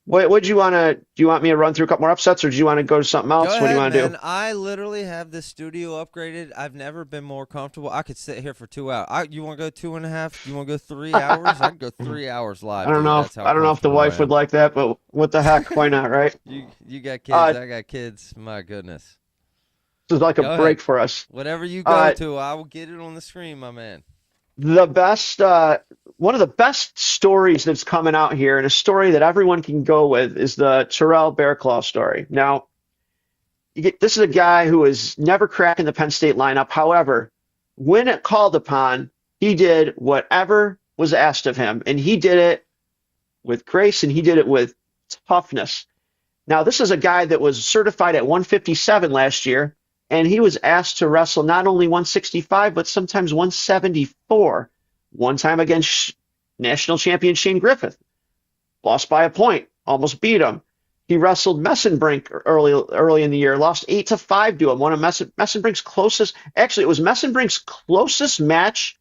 what do you want to? Do you want me to run through a couple more upsets, or do you want to go to something else? What do you want to do? I literally have this studio upgraded. I've never been more comfortable. I could sit here for 2 hours. You want to go 2.5? You want to go 3 hours? I can go 3 hours live. I don't know if the wife would like that, but what the heck? Why not, right? You got kids. I got kids. My goodness. This is like a break for us. Whatever you go to, I will get it on the screen, my man. The best, one of the best stories that's coming out here, and a story that everyone can go with, is the Terrell Bearclaw story. Now, this is a guy who is never cracking the Penn State lineup. However, when it called upon, he did whatever was asked of him, and he did it with grace, and he did it with toughness. Now, this is a guy that was certified at 157 last year, and he was asked to wrestle not only 165, but sometimes 174. One time against national champion Shane Griffith. Lost by a point. Almost beat him. He wrestled Messenbrink early in the year. Lost 8-5 to him. One of Messenbrink's closest. Actually, it was Messenbrink's closest match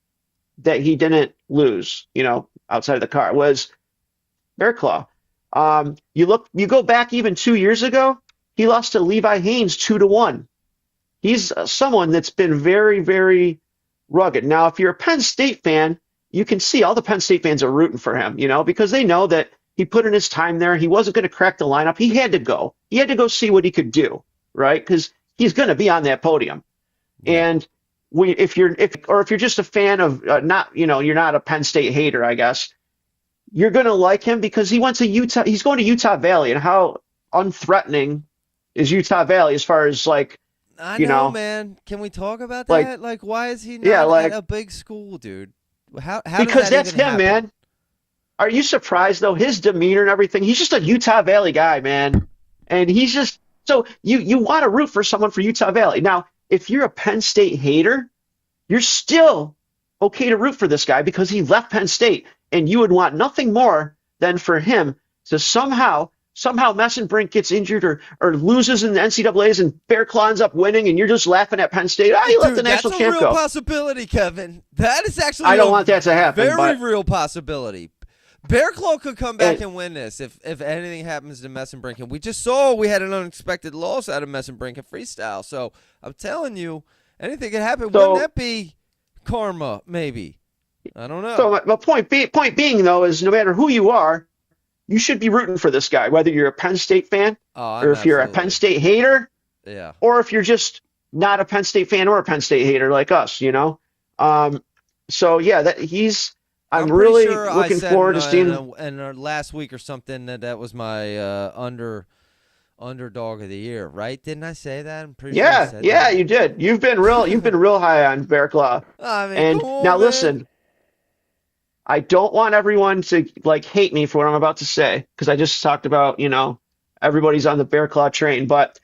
that he didn't lose, outside of the car, was Bearclaw. You go back even 2 years ago, he lost to Levi Haynes 2-1. He's someone that's been very, very rugged. Now, if you're a Penn State fan, you can see all the Penn State fans are rooting for him, because they know that he put in his time there. He wasn't going to crack the lineup. He had to go. He had to go see what he could do, right? Because he's going to be on that podium. Right. And if you're just a fan of you're not a Penn State hater, I guess, you're going to like him because he went to Utah. He's going to Utah Valley, and how unthreatening is Utah Valley as far as I know, man. Can we talk about that? Like, why is he not at a big school, dude? How because that's him, happen? Man. Are you surprised though? His demeanor and everything. He's just a Utah Valley guy, man. And he's just so you want to root for someone for Utah Valley. Now, if you're a Penn State hater, you're still okay to root for this guy because he left Penn State, and you would want nothing more than for him to somehow Messenbrink gets injured or loses in the NCAAs and Bear Claw ends up winning, and you're just laughing at Penn State. You let the national champ go. That's a real possibility, Kevin. That is actually I don't want that to happen. Very real possibility. Bear Claw could come back and win this if anything happens to Messenbrink. And we just saw we had an unexpected loss out of Messenbrink in freestyle. So I'm telling you, anything could happen. Wouldn't that be karma, maybe? I don't know. So my point being, though, is no matter who you are, you should be rooting for this guy, whether you're a Penn State fan or if you're a Penn State hater, or if you're just not a Penn State fan or a Penn State hater like us, So yeah, I'm really looking forward to seeing. And last week or something that was my underdog of the year, right? Didn't I say that? I'm pretty sure I said that. You did. You've been real high on Bear Claw. I mean, and now listen. I don't want everyone to hate me for what I'm about to say because I just talked about, everybody's on the Bear Claw train, but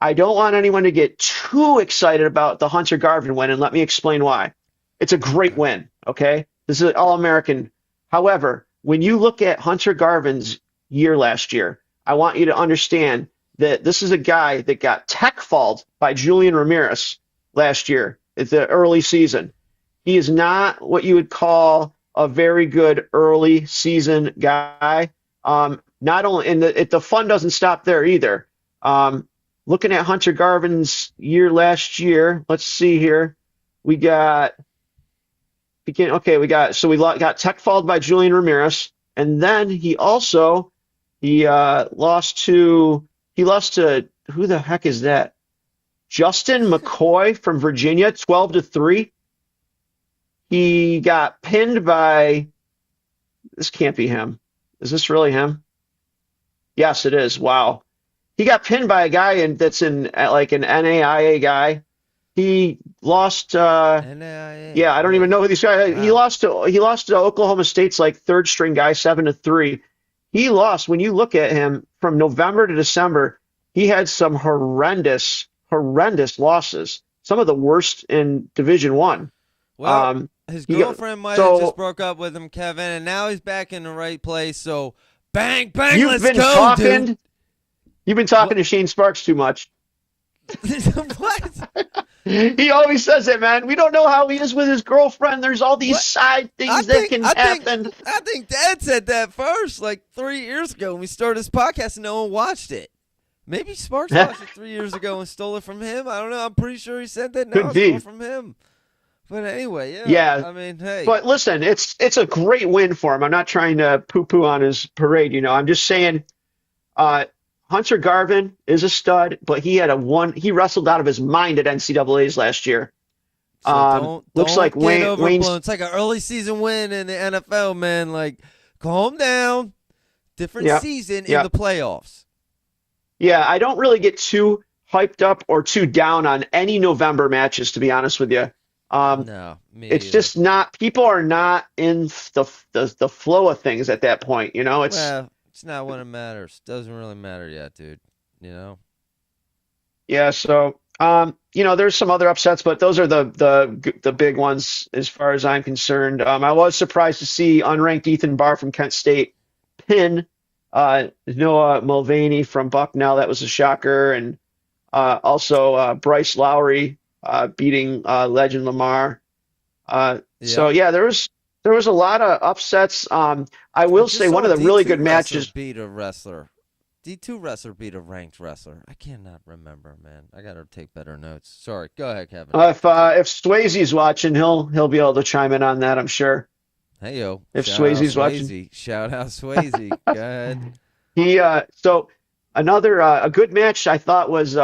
I don't want anyone to get too excited about the Hunter Garvin win, and let me explain why. It's a great win, okay? This is an All-American. However, when you look at Hunter Garvin's year last year, I want you to understand that this is a guy that got tech-falled by Julian Ramirez last year at the early season. He is not what you would call a very good early season guy. Not only, and the fun doesn't stop there either. Looking at Hunter Garvin's year last year, let's see here. We got tech followed by Julian Ramirez, and then he lost to who the heck is that? Justin McCoy from Virginia, 12-3. He got pinned by, this can't be him. Is this really him? Yes, it is. Wow. He got pinned by a guy that's an NAIA guy. He lost. NAIA. Yeah, I don't even know who these guys. Wow. He lost to Oklahoma State's third string guy, 7-3. He lost. When you look at him from November to December, he had some horrendous losses. Some of the worst in Division I. Well, his girlfriend might have just broke up with him, Kevin, and now he's back in the right place. So, bang, let's go, dude. You've been talking to Shane Sparks too much. What? He always says it, man. We don't know how he is with his girlfriend. There's all these side things that can happen. I think Dad said that first, 3 years ago when we started this podcast and no one watched it. Maybe Sparks watched it 3 years ago and stole it from him. I don't know. I'm pretty sure he said that. Now it's all from him. But anyway, yeah. I mean, hey. But listen, it's a great win for him. I'm not trying to poo-poo on his parade. I'm just saying Hunter Garvin is a stud, but he wrestled out of his mind at NCAAs last year. So looks like Wayne's. It's like an early season win in the NFL, man. Calm down. Different season in the playoffs. Yeah, I don't really get too hyped up or too down on any November matches, to be honest with you. No, it's just not. People are not in the flow of things at that point. It's not when it matters. Doesn't really matter yet, dude. Yeah. So, there's some other upsets, but those are the big ones as far as I'm concerned. I was surprised to see unranked Ethan Barr from Kent State pin Noah Mulvaney from Bucknell. That was a shocker, and also Bryce Lowry beating Legend Lamar. So yeah, there was a lot of upsets. I will say one of the really good matches beat a wrestler. D2 wrestler beat a ranked wrestler? I cannot remember, man. I gotta take better notes. Sorry. Go ahead, Kevin. If Swayze's watching, he'll be able to chime in on that, I'm sure. Hey yo, if Swayze's watching, shout out Swayze. Go ahead. So another a good match I thought was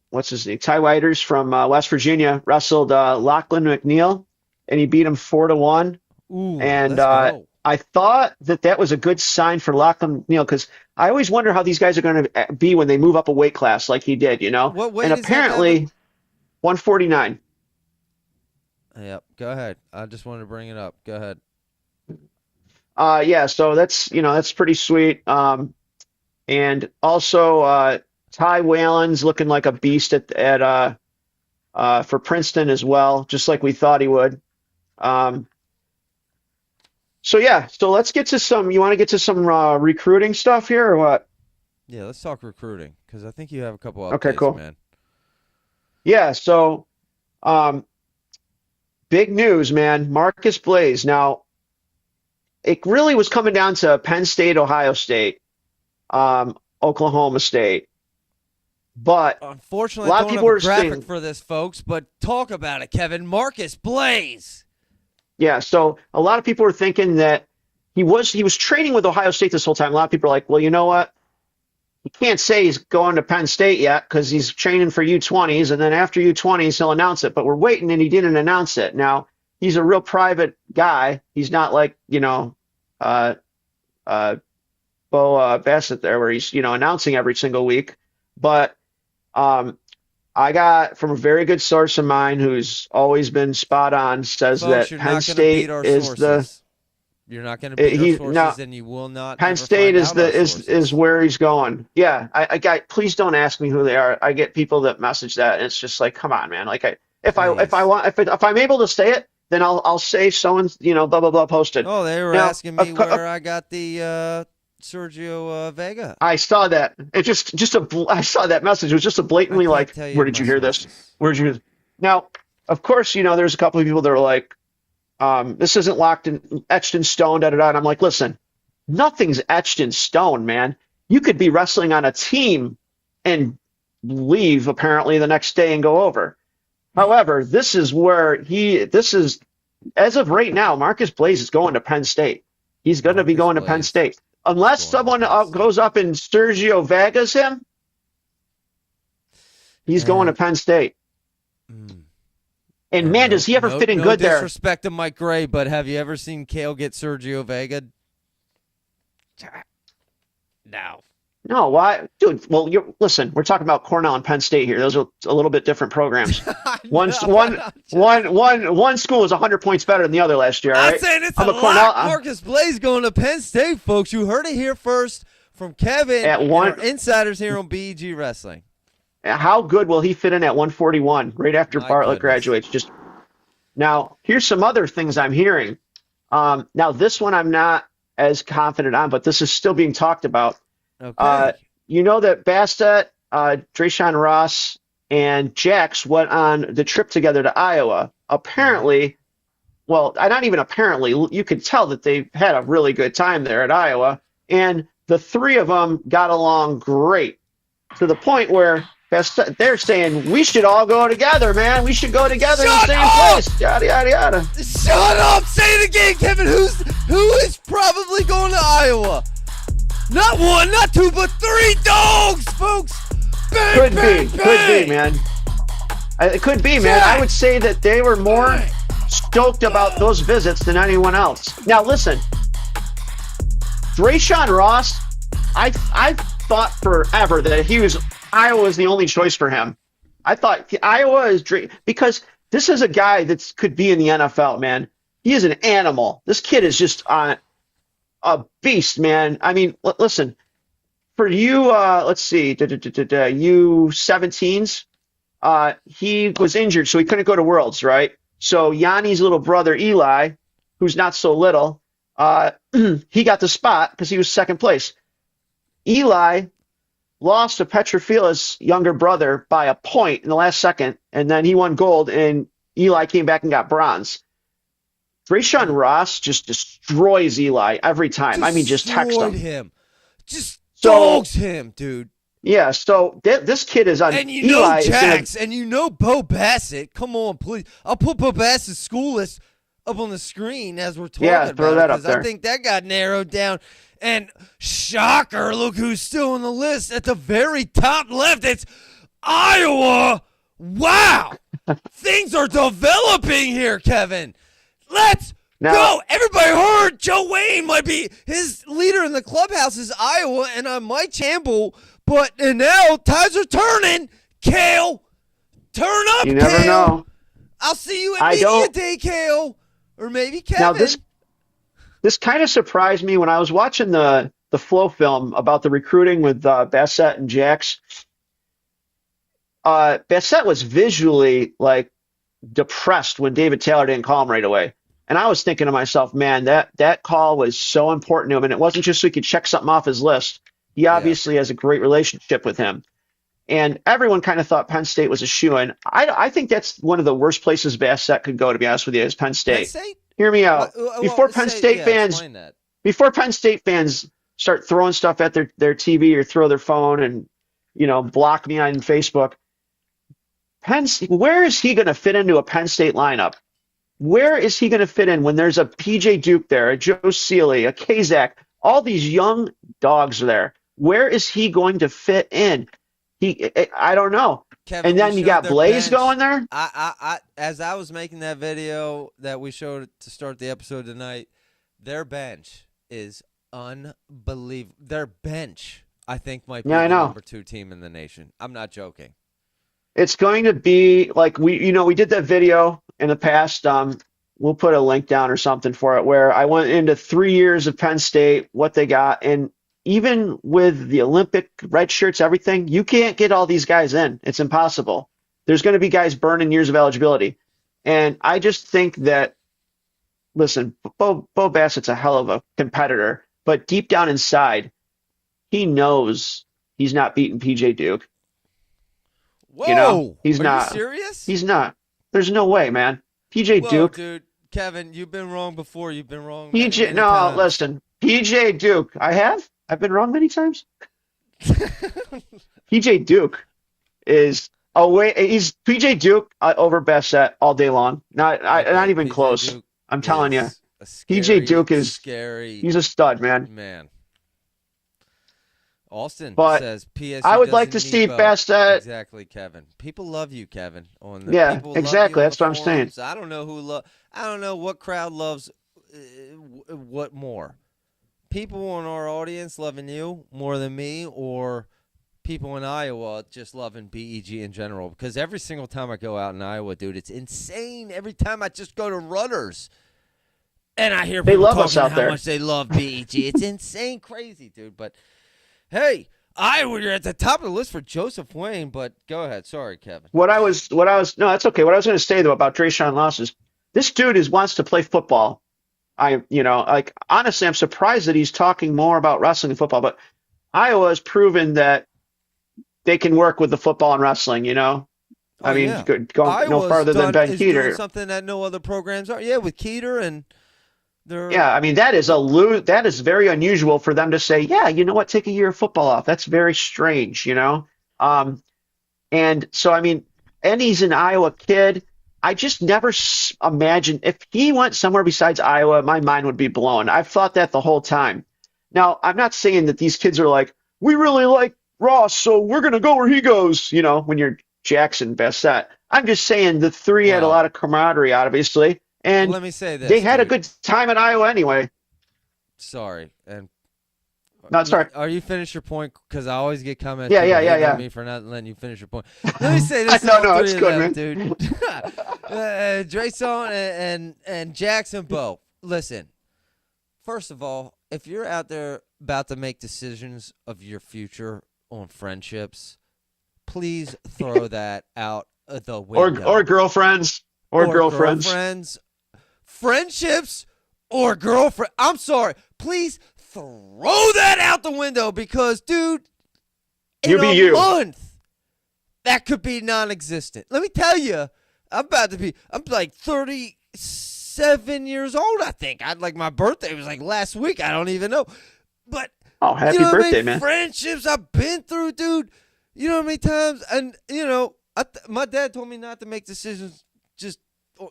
what's his name? Ty Whiters from West Virginia wrestled Lachlan McNeil, and he beat him 4-1. Ooh, and let's go. I thought that was a good sign for Lachlan McNeil, because I always wonder how these guys are going to be when they move up a weight class like he did, What weight and is apparently that, 149. Yep, go ahead. I just wanted to bring it up. Go ahead. Yeah, so that's pretty sweet. And also Ty Whalen's looking like a beast at for Princeton as well, just like we thought he would. So let's get to some. You want to get to some recruiting stuff here, or what? Yeah, let's talk recruiting, because I think you have a couple updates, okay, cool. Man. Yeah, so big news, man. Marcus Blaze. Now, it really was coming down to Penn State, Ohio State, Oklahoma State. But unfortunately, a lot I don't of people have a are graphic saying, for this, folks. But talk about it, Kevin. Marcus Blaze. Yeah, so a lot of people are thinking that he was training with Ohio State this whole time. A lot of people are like, well, you know what? He can't say he's going to Penn State yet because he's training for U20s, and then after U20s, he'll announce it. But we're waiting, and he didn't announce it. Now, he's a real private guy. He's not like, Bo Bassett there, where he's, announcing every single week. But I got from a very good source of mine who's always been spot on, says Folks, that Penn State is You're not going to beat our sources, and you will not. Penn State is where he's going. Yeah, I got. Please don't ask me who they are. I get people that message that, and it's just like, come on, man. Like, if I'm able to say it, then I'll say someone's, blah blah blah posted. Oh, they were asking me where I got the Sergio Vega. I saw that. It I saw that message. It was just a blatantly like, where did you hear this? Where did you hear this? Now, of course, there's a couple of people that are like, this isn't etched in stone, da da da. And I'm like, listen, nothing's etched in stone, man. You could be wrestling on a team and leave apparently the next day and go over. However, this is as of right now, Marcus Blaze is going to Penn State. He's going to be going to Penn State. Unless someone goes up and Sergio Vega's him, he's going to Penn State. And man, does he ever fit in good there? No disrespect to Mike Gray, but have you ever seen Kale get Sergio Vega? No. No, why? Dude, well, listen, we're talking about Cornell and Penn State here. Those are a little bit different programs. One school is 100 points better than the other last year, all right? I'm saying it's a lot. Marcus Blaze going to Penn State, folks. You heard it here first from Kevin and our insiders here on BEG Wrestling. How good will he fit in at 141 right after Bartlett graduates? Now, here's some other things I'm hearing. Now, this one I'm not as confident on, but this is still being talked about. Okay. You know that Bassett, Drayshawn Ross, and Jax went on the trip together to Iowa. Apparently, well, not even apparently, you could tell that they had a really good time there at Iowa. And the three of them got along great, to the point where they're saying, we should all go together, man. We should go together in the same place. Yada, yada, yada. Shut up. Say it again, Kevin. Who is probably going to Iowa? Not one, not two, but three dogs, folks. Bang, could be, man. It could be, man. I would say that they were more stoked about those visits than anyone else. Now, listen, Drayshawn Ross, I thought forever that Iowa was the only choice for him. I thought Iowa is because this is a guy that could be in the NFL, man. He is an animal. This kid is just a beast, man. I mean, listen, for you, let's see, U17s, he was injured, so he couldn't go to Worlds, right? So Yanni's little brother, Eli, who's not so little, he got the spot because he was second place. Eli lost to Petrofila's younger brother by a point in the last second, and then he won gold, and Eli came back and got bronze. Drayshawn Ross just destroys Eli every time. I mean, just text him. dogs him, dude. Yeah, so this kid is on and you Eli know Jax, and you know Bo Bassett. Come on, please. I'll put Bo Bassett's school list up on the screen as we're talking about throw that it, up there. I think that got narrowed down. And shocker, look who's still on the list at the very top left. It's Iowa. Wow. Things are developing here, Kevin. Let's go. Everybody heard Joe Wayne might be his leader in the clubhouse is Iowa, and I might Campbell. And now tides are turning. Kale, turn up, you never Kale. know. I'll see you at media day, Kale. Or maybe Kevin. Now, this kind of surprised me when I was watching the Flow film about the recruiting with Bassett and Jax. Bassett was visually, like, depressed when David Taylor didn't call him right away. And I was thinking to myself, man, that call was so important to him. And it wasn't just so he could check something off his list. He obviously has a great relationship with him. And everyone kind of thought Penn State was a shoo-in. I think that's one of the worst places Bassett could go, to be honest with you, is Penn State. Penn State? Hear me out. Before Penn State fans start throwing stuff at their TV or throw their phone and, block me on Facebook, where is he going to fit into a Penn State lineup? Where is he going to fit in when there's a PJ Duke there, a Joe Seeley, a Kazak, all these young dogs there? Where is he going to fit in? I don't know. Kevin, and then you got Blaze bench. Going there. As I was making that video that we showed to start the episode tonight, their bench is unbelievable. Their bench, I think, might be the number 2 team in the nation. I'm not joking. It's going to be like we did that video in the past. We'll put a link down or something for it where I went into 3 years of Penn State, what they got, and even with the Olympic red shirts, everything, you can't get all these guys in. It's impossible. There's going to be guys burning years of eligibility. And I just think that, listen, Bo Bassett's a hell of a competitor, but deep down inside, he knows he's not beating PJ Duke. Whoa! He's not. You serious? He's not. There's no way, man. PJ Duke. Dude, Kevin, you've been wrong before. You've been wrong. Listen. PJ Duke. I've been wrong many times. PJ Duke is he's PJ Duke over Bassett all day long. Not even close. Duke I'm telling you. Scary, PJ Duke is scary. He's a stud, man. Man. Austin says PSU I would like to see Bassett. Exactly, Kevin. People love you, Kevin. Exactly. That's what I'm saying. I don't know what crowd loves what more. People in our audience loving you more than me, or people in Iowa just loving BEG in general? Because every single time I go out in Iowa, dude, it's insane. Every time I just go to Rudders, and I hear people talking about how much they love BEG. It's insane, crazy, dude. But hey, Iowa, you're at the top of the list for Joseph Wayne. But go ahead, sorry, Kevin. No, that's okay. What I was going to say though about Drayshawn Loss is this dude wants to play football. Honestly, I'm surprised that he's talking more about wrestling and football, but Iowa has proven that they can work with the football and wrestling, go no farther than Ben Keeter. Something that no other programs are. Yeah, with Keeter and that is very unusual for them to say, yeah, you know what, take a year of football off. That's very strange, and so, and he's an Iowa kid. I just never imagined if he went somewhere besides Iowa, my mind would be blown. I've thought that the whole time. Now, I'm not saying that these kids are like, we really like Ross, so we're going to go where he goes, when you're Jackson, Bassett. I'm just saying the three had a lot of camaraderie, obviously. And let me say this, they had a good time in Iowa anyway. Sorry. And no, sorry. Are you finished your point? Because I always get comments. Yeah. Me for not letting you finish your point. Let me say this. No, it's good, man. Dude. Drayson and Jackson Bo. Listen, first of all, if you're out there about to make decisions of your future on friendships, please throw that out the window. Or girlfriends. Or girlfriends. Friendships or girlfriend. I'm sorry. Please throw that out the window because, dude, in a month, that could be non-existent. Let me tell you, I'm like 37 years old, I think. My birthday was like last week. I don't even know. But Oh, happy you know birthday, how many man. friendships I've been through, dude? You know how many times? And, my dad told me not to make decisions just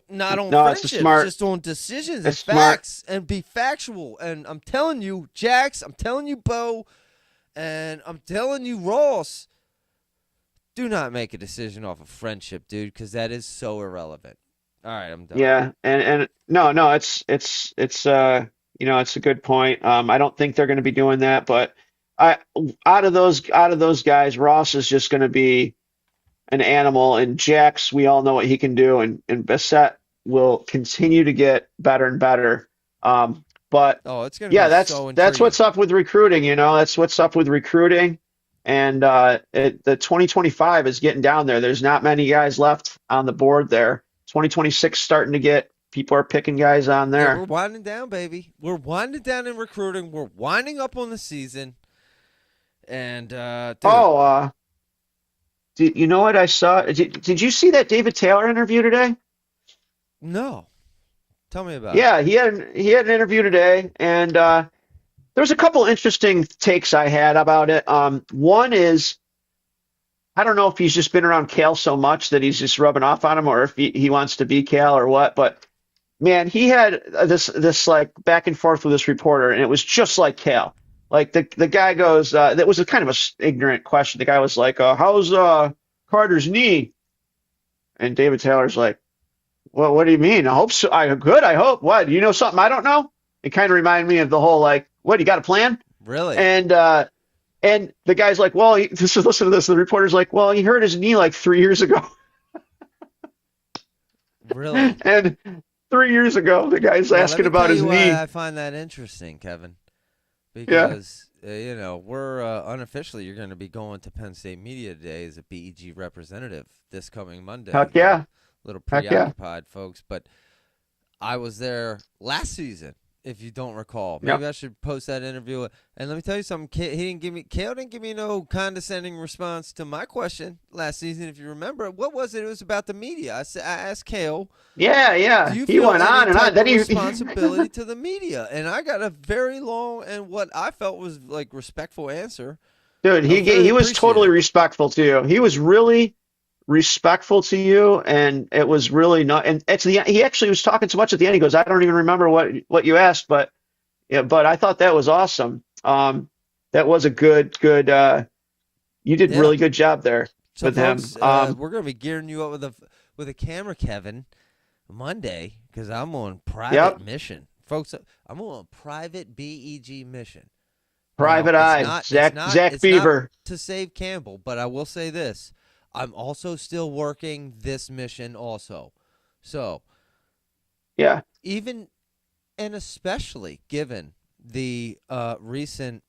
not on No, it's friendships, just on decisions and It's smart. facts and be factual. And I'm telling you, Jax, I'm telling you, Bo, and I'm telling you, Ross, do not make a decision off of friendship, dude, because that is so irrelevant. All right, I'm done. Yeah, and no, it's it's a good point. I don't think they're going to be doing that, but I out of those guys, Ross is just going to be an animal, and Jax, we all know what he can do, and Bissett will continue to get better and better. But Oh, it's going to yeah, be that's so that's intriguing. what's up with recruiting. That's what's up with recruiting, and the 2025 is getting down there. There's not many guys left on the board there. 2026 starting to get people are picking guys on Yeah, there. we're winding down, baby. We're winding down in recruiting. We're winding up on the season. And, dude, Oh, you know what I saw? Did you see that David Taylor interview today? no. Tell me about it. Yeah, he had an interview today, and there's a couple interesting takes I had about it. One is I don't know if he's just been around Kale so much that he's just rubbing off on him, or if he wants to be Kale or what. But man, he had this like back and forth with this reporter, and it was just like Kale. Like the guy goes, that was a kind of ignorant question. The guy was like, "How's Carter's knee?" And David Taylor's like, "Well, what do you mean? I hope so. Good. I hope. What? You know something I don't know?" It kind of reminded me of the whole like, "What? You got a plan?" Really? And the guy's like, "Well, listen to this." The reporter's like, "Well, he hurt his knee like 3 years ago." Really? And 3 years ago, the guy's Well, asking let me about tell his you knee. why I find that interesting, Kevin. Yeah. Because, we're unofficially, you're going to be going to Penn State Media Day as a BEG representative this coming Monday. Heck yeah. A little Heck yeah. preoccupied, folks. But I was there last season, if you don't recall. Maybe Yep. I should post that interview. And let me tell you something. Kale didn't give me no condescending response to my question last season. If you remember, what was it? It was about the media. I asked Kale, Yeah. do you He feel went any on and type on. Then of he responsibility to the media? And I got a very long and what I felt was like respectful answer. Dude, I was very he was totally appreciative. respectful to you. He was really respectful to you, and it was really not. And he actually was talking so much at the end. He goes, "I don't even remember what you asked, but yeah, but I thought that was awesome. That was a good. You did Yeah. really good job there So, with him. folks, we're gonna be gearing you up with a camera, Kevin, Monday because I'm on private Yep. mission, folks. I'm on a private BEG mission. Private Now, Eye, Zach Beaver. Not to save Campbell, but I will say this: I'm also still working this mission also. So Yeah, even and especially given the recent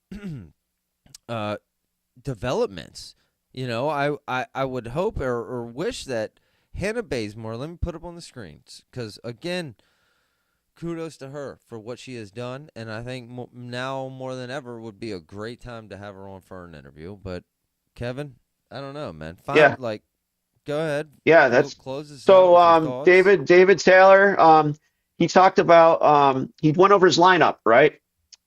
developments, I would hope or wish that Hannah Bazemore, let me put up on the screens, because again, kudos to her for what she has done, and I think now more than ever would be a great time to have her on for an interview. But Kevin, I don't know, man. Yeah. Go ahead. Yeah, that's close this out so. with your thoughts. David Taylor. He talked about. He went over his lineup, right?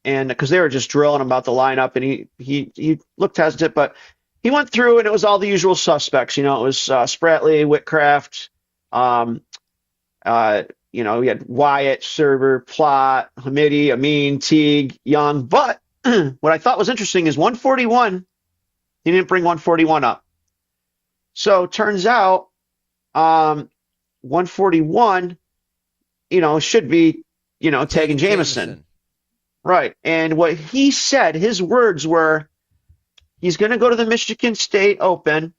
And because they were just drilling him about the lineup, and he looked hesitant, but he went through, and it was all the usual suspects. It was Spratley, Whitcraft. We had Wyatt, Server, Plott, Hamidi, Amin, Teague, Young. But what I thought was interesting is 141. He didn't bring 141 up. So turns out 141, should be, Tegan Jameson. Right. And what he said, his words were, he's going to go to the Michigan State Open.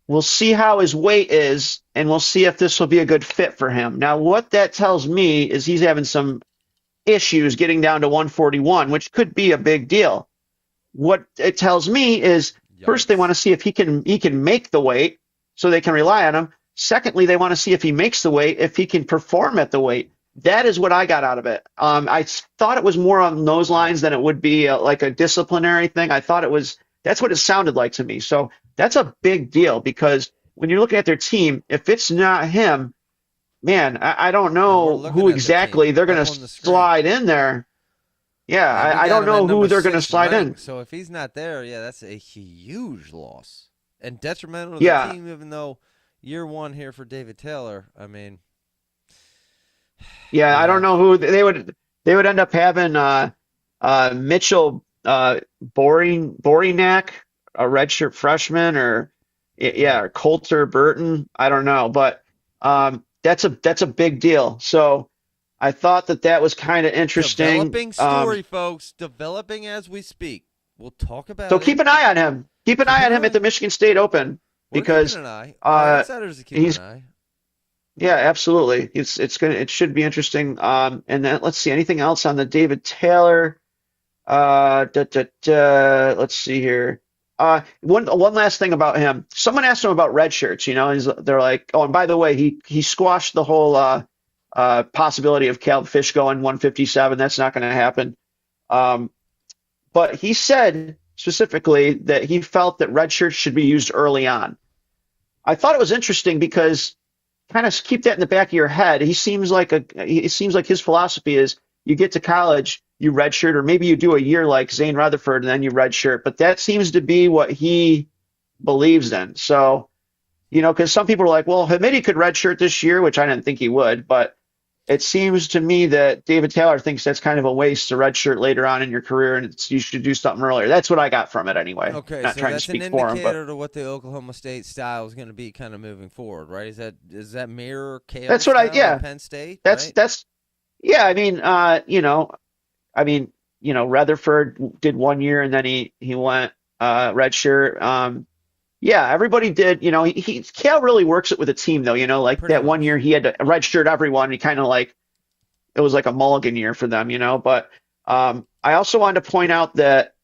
We'll see how his weight is, and we'll see if this will be a good fit for him. Now, what that tells me is he's having some issues getting down to 141, which could be a big deal. What it tells me is, first, they want to see if he can make the weight so they can rely on him. Secondly, they want to see if he makes the weight, if he can perform at the weight. That is what I got out of it. I thought it was more on those lines than it would be like a disciplinary thing. I thought that's what it sounded like to me. So that's a big deal, because when you're looking at their team, if it's not him, man, I don't know who exactly they're going to slide in there. Yeah, I got don't him know at who number they're going to 6 slide in. ranked, so if he's not there, yeah, that's a huge loss and detrimental to the Yeah. team. Even though year one here for David Taylor, I mean, Yeah, I don't know who they would end up having Mitchell Borinak, a redshirt freshman, or or Coulter Burton. I don't know, but that's a big deal. So I thought that was kind of interesting. Developing story, folks. Developing as we speak. We'll talk about so it. keep an eye on him. Keep an eye on him at the Michigan State Open because keeping an eye. Our insiders are keeping an eye. Yeah, absolutely. It should be interesting. And then let's see anything else on the David Taylor. Let's see here. One last thing about him. Someone asked him about red shirts. They're like, oh, and by the way, he squashed the whole possibility of Caleb Fish going 157. That's not going to happen. But he said specifically that he felt that red shirts should be used early on. I thought it was interesting because kind of keep that in the back of your head. It seems like his philosophy is you get to college, you redshirt, or maybe you do a year like Zane Rutherford and then you redshirt. But that seems to be what he believes in. So, because some people are like, well, Hamidi could redshirt this year, which I didn't think he would, but it seems to me that David Taylor thinks that's kind of a waste to redshirt later on in your career, and you should do something earlier. That's what I got from it anyway. Okay, Not so trying that's to speak an for indicator him, to what the Oklahoma State style is going to be kind of moving forward, right? Is that mirror Caleb's that's what at Penn State? That's yeah. Rutherford did 1 year and then he went redshirt. Yeah, everybody did. Cal really works it with a team though. Like Pretty that 1 much. year he had to redshirt everyone. He kind of like it was like a mulligan year for them. But I also wanted to point out that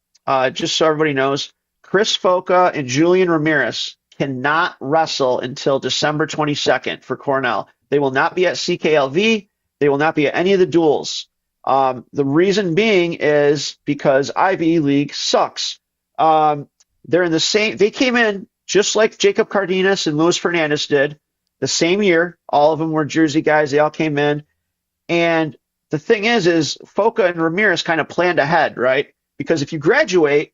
just so everybody knows, Chris Foca and Julian Ramirez cannot wrestle until December 22nd for Cornell. They will not be at CKLV. They will not be at any of the duels. The reason being is because Ivy League sucks. They're in the same. They came in just like Jacob Cardenas and Luis Fernandez did the same year. All of them were Jersey guys. They all came in. And the thing is Foca and Ramirez kind of planned ahead, right? Because if you graduate,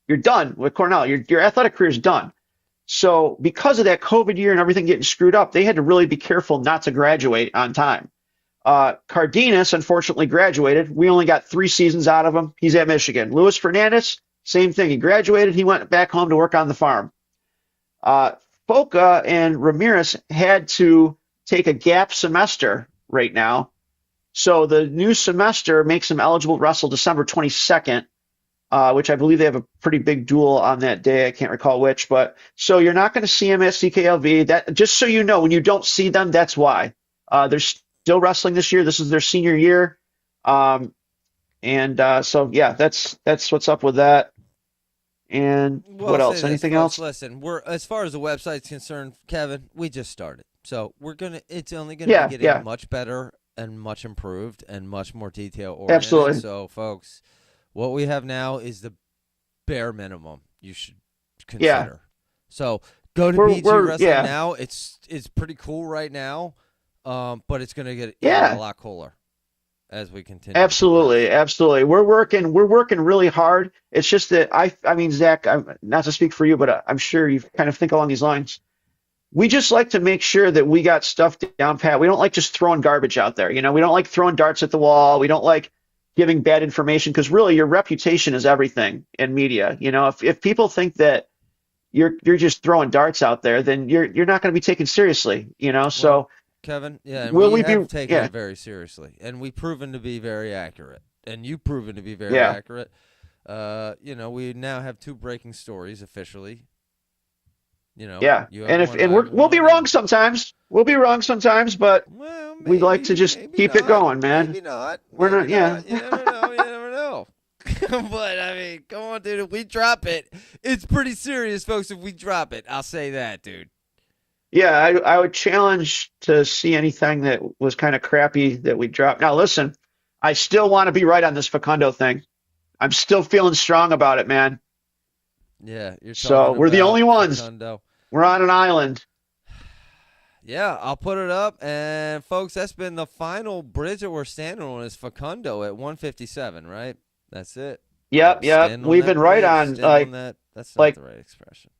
you're done with Cornell. Your athletic career is done. So because of that COVID year and everything getting screwed up, they had to really be careful not to graduate on time. Cardenas, unfortunately, graduated. We only got 3 seasons out of him. He's at Michigan. Luis Fernandez, same thing. He graduated. He went back home to work on the farm. Foca and Ramirez had to take a gap semester right now. So the new semester makes them eligible to wrestle December 22nd, which I believe they have a pretty big duel on that day. I can't recall which, but so you're not going to see them at CKLV. That just so you know, when you don't see them, that's why. They're still wrestling this year. This is their senior year. So yeah, that's what's up with that. And what else? Anything else? Listen, we're as far as the website's concerned, Kevin, we just started. So it's only gonna be getting much better and much improved and much more detail oriented. Absolutely. So folks, what we have now is the bare minimum you should consider. Yeah. So go to BG Wrestling now. It's pretty cool right now. But it's going to get a lot cooler as we continue. Absolutely. We're working really hard. It's just that I mean, Zach, not to speak for you, but I'm sure you kind of think along these lines. We just like to make sure that we got stuff down pat. We don't like just throwing garbage out there. We don't like throwing darts at the wall. We don't like giving bad information because really your reputation is everything in media. If people think that you're just throwing darts out there, then you're not going to be taken seriously. So. Kevin, and we have taken it very seriously, and we've proven to be very accurate, and you've proven to be very accurate. We now have 2 breaking stories officially. We'll be wrong sometimes. But we'd like to just keep it going, man. Maybe not. We're not. Yeah. You never know. You never know. But I mean, come on, dude. If we drop it, it's pretty serious, folks. If we drop it, I'll say that, dude. Yeah, I would challenge to see anything that was kind of crappy that we dropped. Now, listen, I still want to be right on this Facundo thing. I'm still feeling strong about it, man. Yeah, so we're the only ones. Facundo. We're on an island. Yeah, I'll put it up. And, folks, that's been the final bridge that we're standing on is Facundo at 157, right? That's it. Yep. We've been right on, that. That's not the right expression.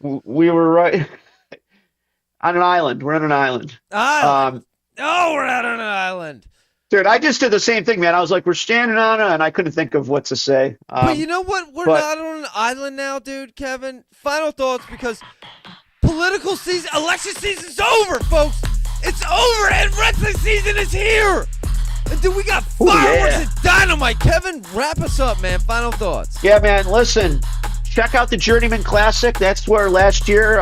We were right on an island. We're on an island. We're out on an island. Dude, I just did the same thing, man. I was like, we're standing on it, and I couldn't think of what to say. But you know what? We're not on an island now, dude, Kevin. Final thoughts, because political season, election season's over, folks. It's over, and wrestling season is here. And dude, we got fireworks and dynamite. Kevin, wrap us up, man. Final thoughts. Yeah, man. Listen, check out the Journeyman Classic. That's where last year,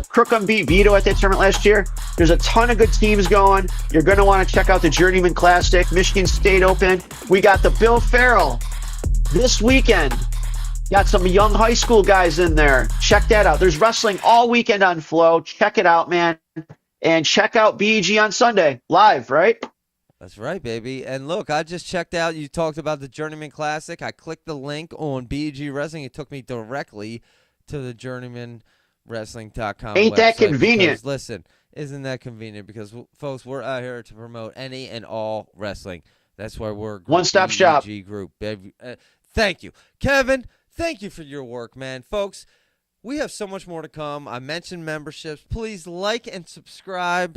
Crookham beat Vito at that tournament last year. There's a ton of good teams going. You're going to want to check out the Journeyman Classic, Michigan State Open. We got the Bill Farrell this weekend. Got some young high school guys in there. Check that out. There's wrestling all weekend on Flow. Check it out, man. And check out BEG on Sunday, live, right? That's right, baby. And look, I just checked out, you talked about the Journeyman Classic. I clicked the link on BEG Wrestling. It took me directly to the journeymanwrestling.com Ain't website. that convenient? Because, listen, isn't that convenient? Because, folks, we're out here to promote any and all wrestling. That's why we're one-stop shop. BEG Group. Thank you. Kevin, thank you for your work, man. Folks, we have so much more to come. I mentioned memberships. Please like and subscribe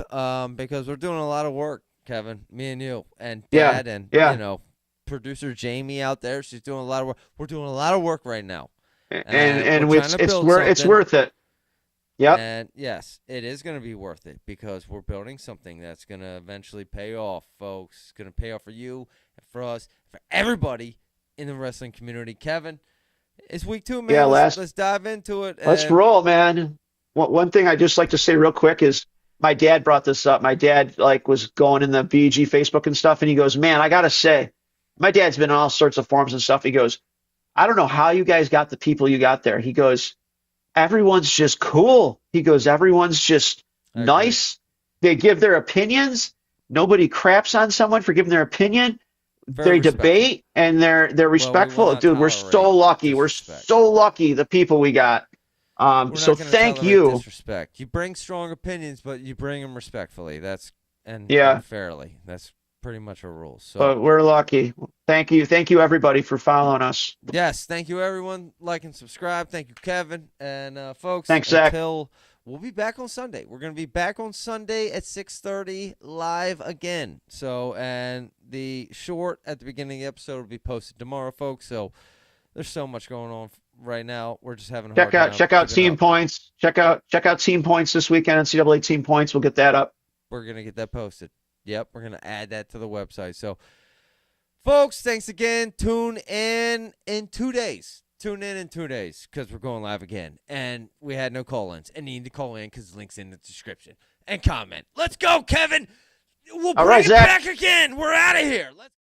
because we're doing a lot of work, Kevin, me and you, and Dad, and you know, producer Jamie out there. She's doing a lot of work. We're doing a lot of work right now, and it's worth it. Yep. And yes, it is going to be worth it because we're building something that's going to eventually pay off, folks. It's going to pay off for you, and for us, for everybody in the wrestling community. Kevin, it's week 2, man. Yeah, let's dive into it. Let's roll, man. One thing I just like to say real quick is, my dad brought this up. My dad was going in the BG Facebook and stuff, and he goes, man, I got to say, my dad's been on all sorts of forums and stuff. He goes, I don't know how you guys got the people you got there. He goes, everyone's just cool. He goes, everyone's just nice. They give their opinions. Nobody craps on someone for giving their opinion. They debate, and they're respectful. Dude, we're so lucky. We're so lucky, the people we got. So thank you. Disrespect. You bring strong opinions, but you bring them respectfully. And fairly. That's pretty much our rules. So, but we're lucky. Thank you, everybody, for following us. Yes, thank you, everyone. Like and subscribe. Thank you, Kevin. And folks, thanks, Zach. We'll be back on Sunday. We're going to be back on Sunday at 6:30 live again. So, and the short at the beginning of the episode will be posted tomorrow, folks. So there's so much going on right now. We're just having a hard time. Check out Team Points. Check out Team Points this weekend. NCAA Team Points. We'll get that up. We're gonna get that posted. Yep, we're gonna add that to the website. So, folks, thanks again. Tune in 2 days. Tune in 2 days because we're going live again. And we had no call-ins. And you need to call in because the link's in the description. And comment. Let's go, Kevin. We'll bring it back again. We're out of here. Let's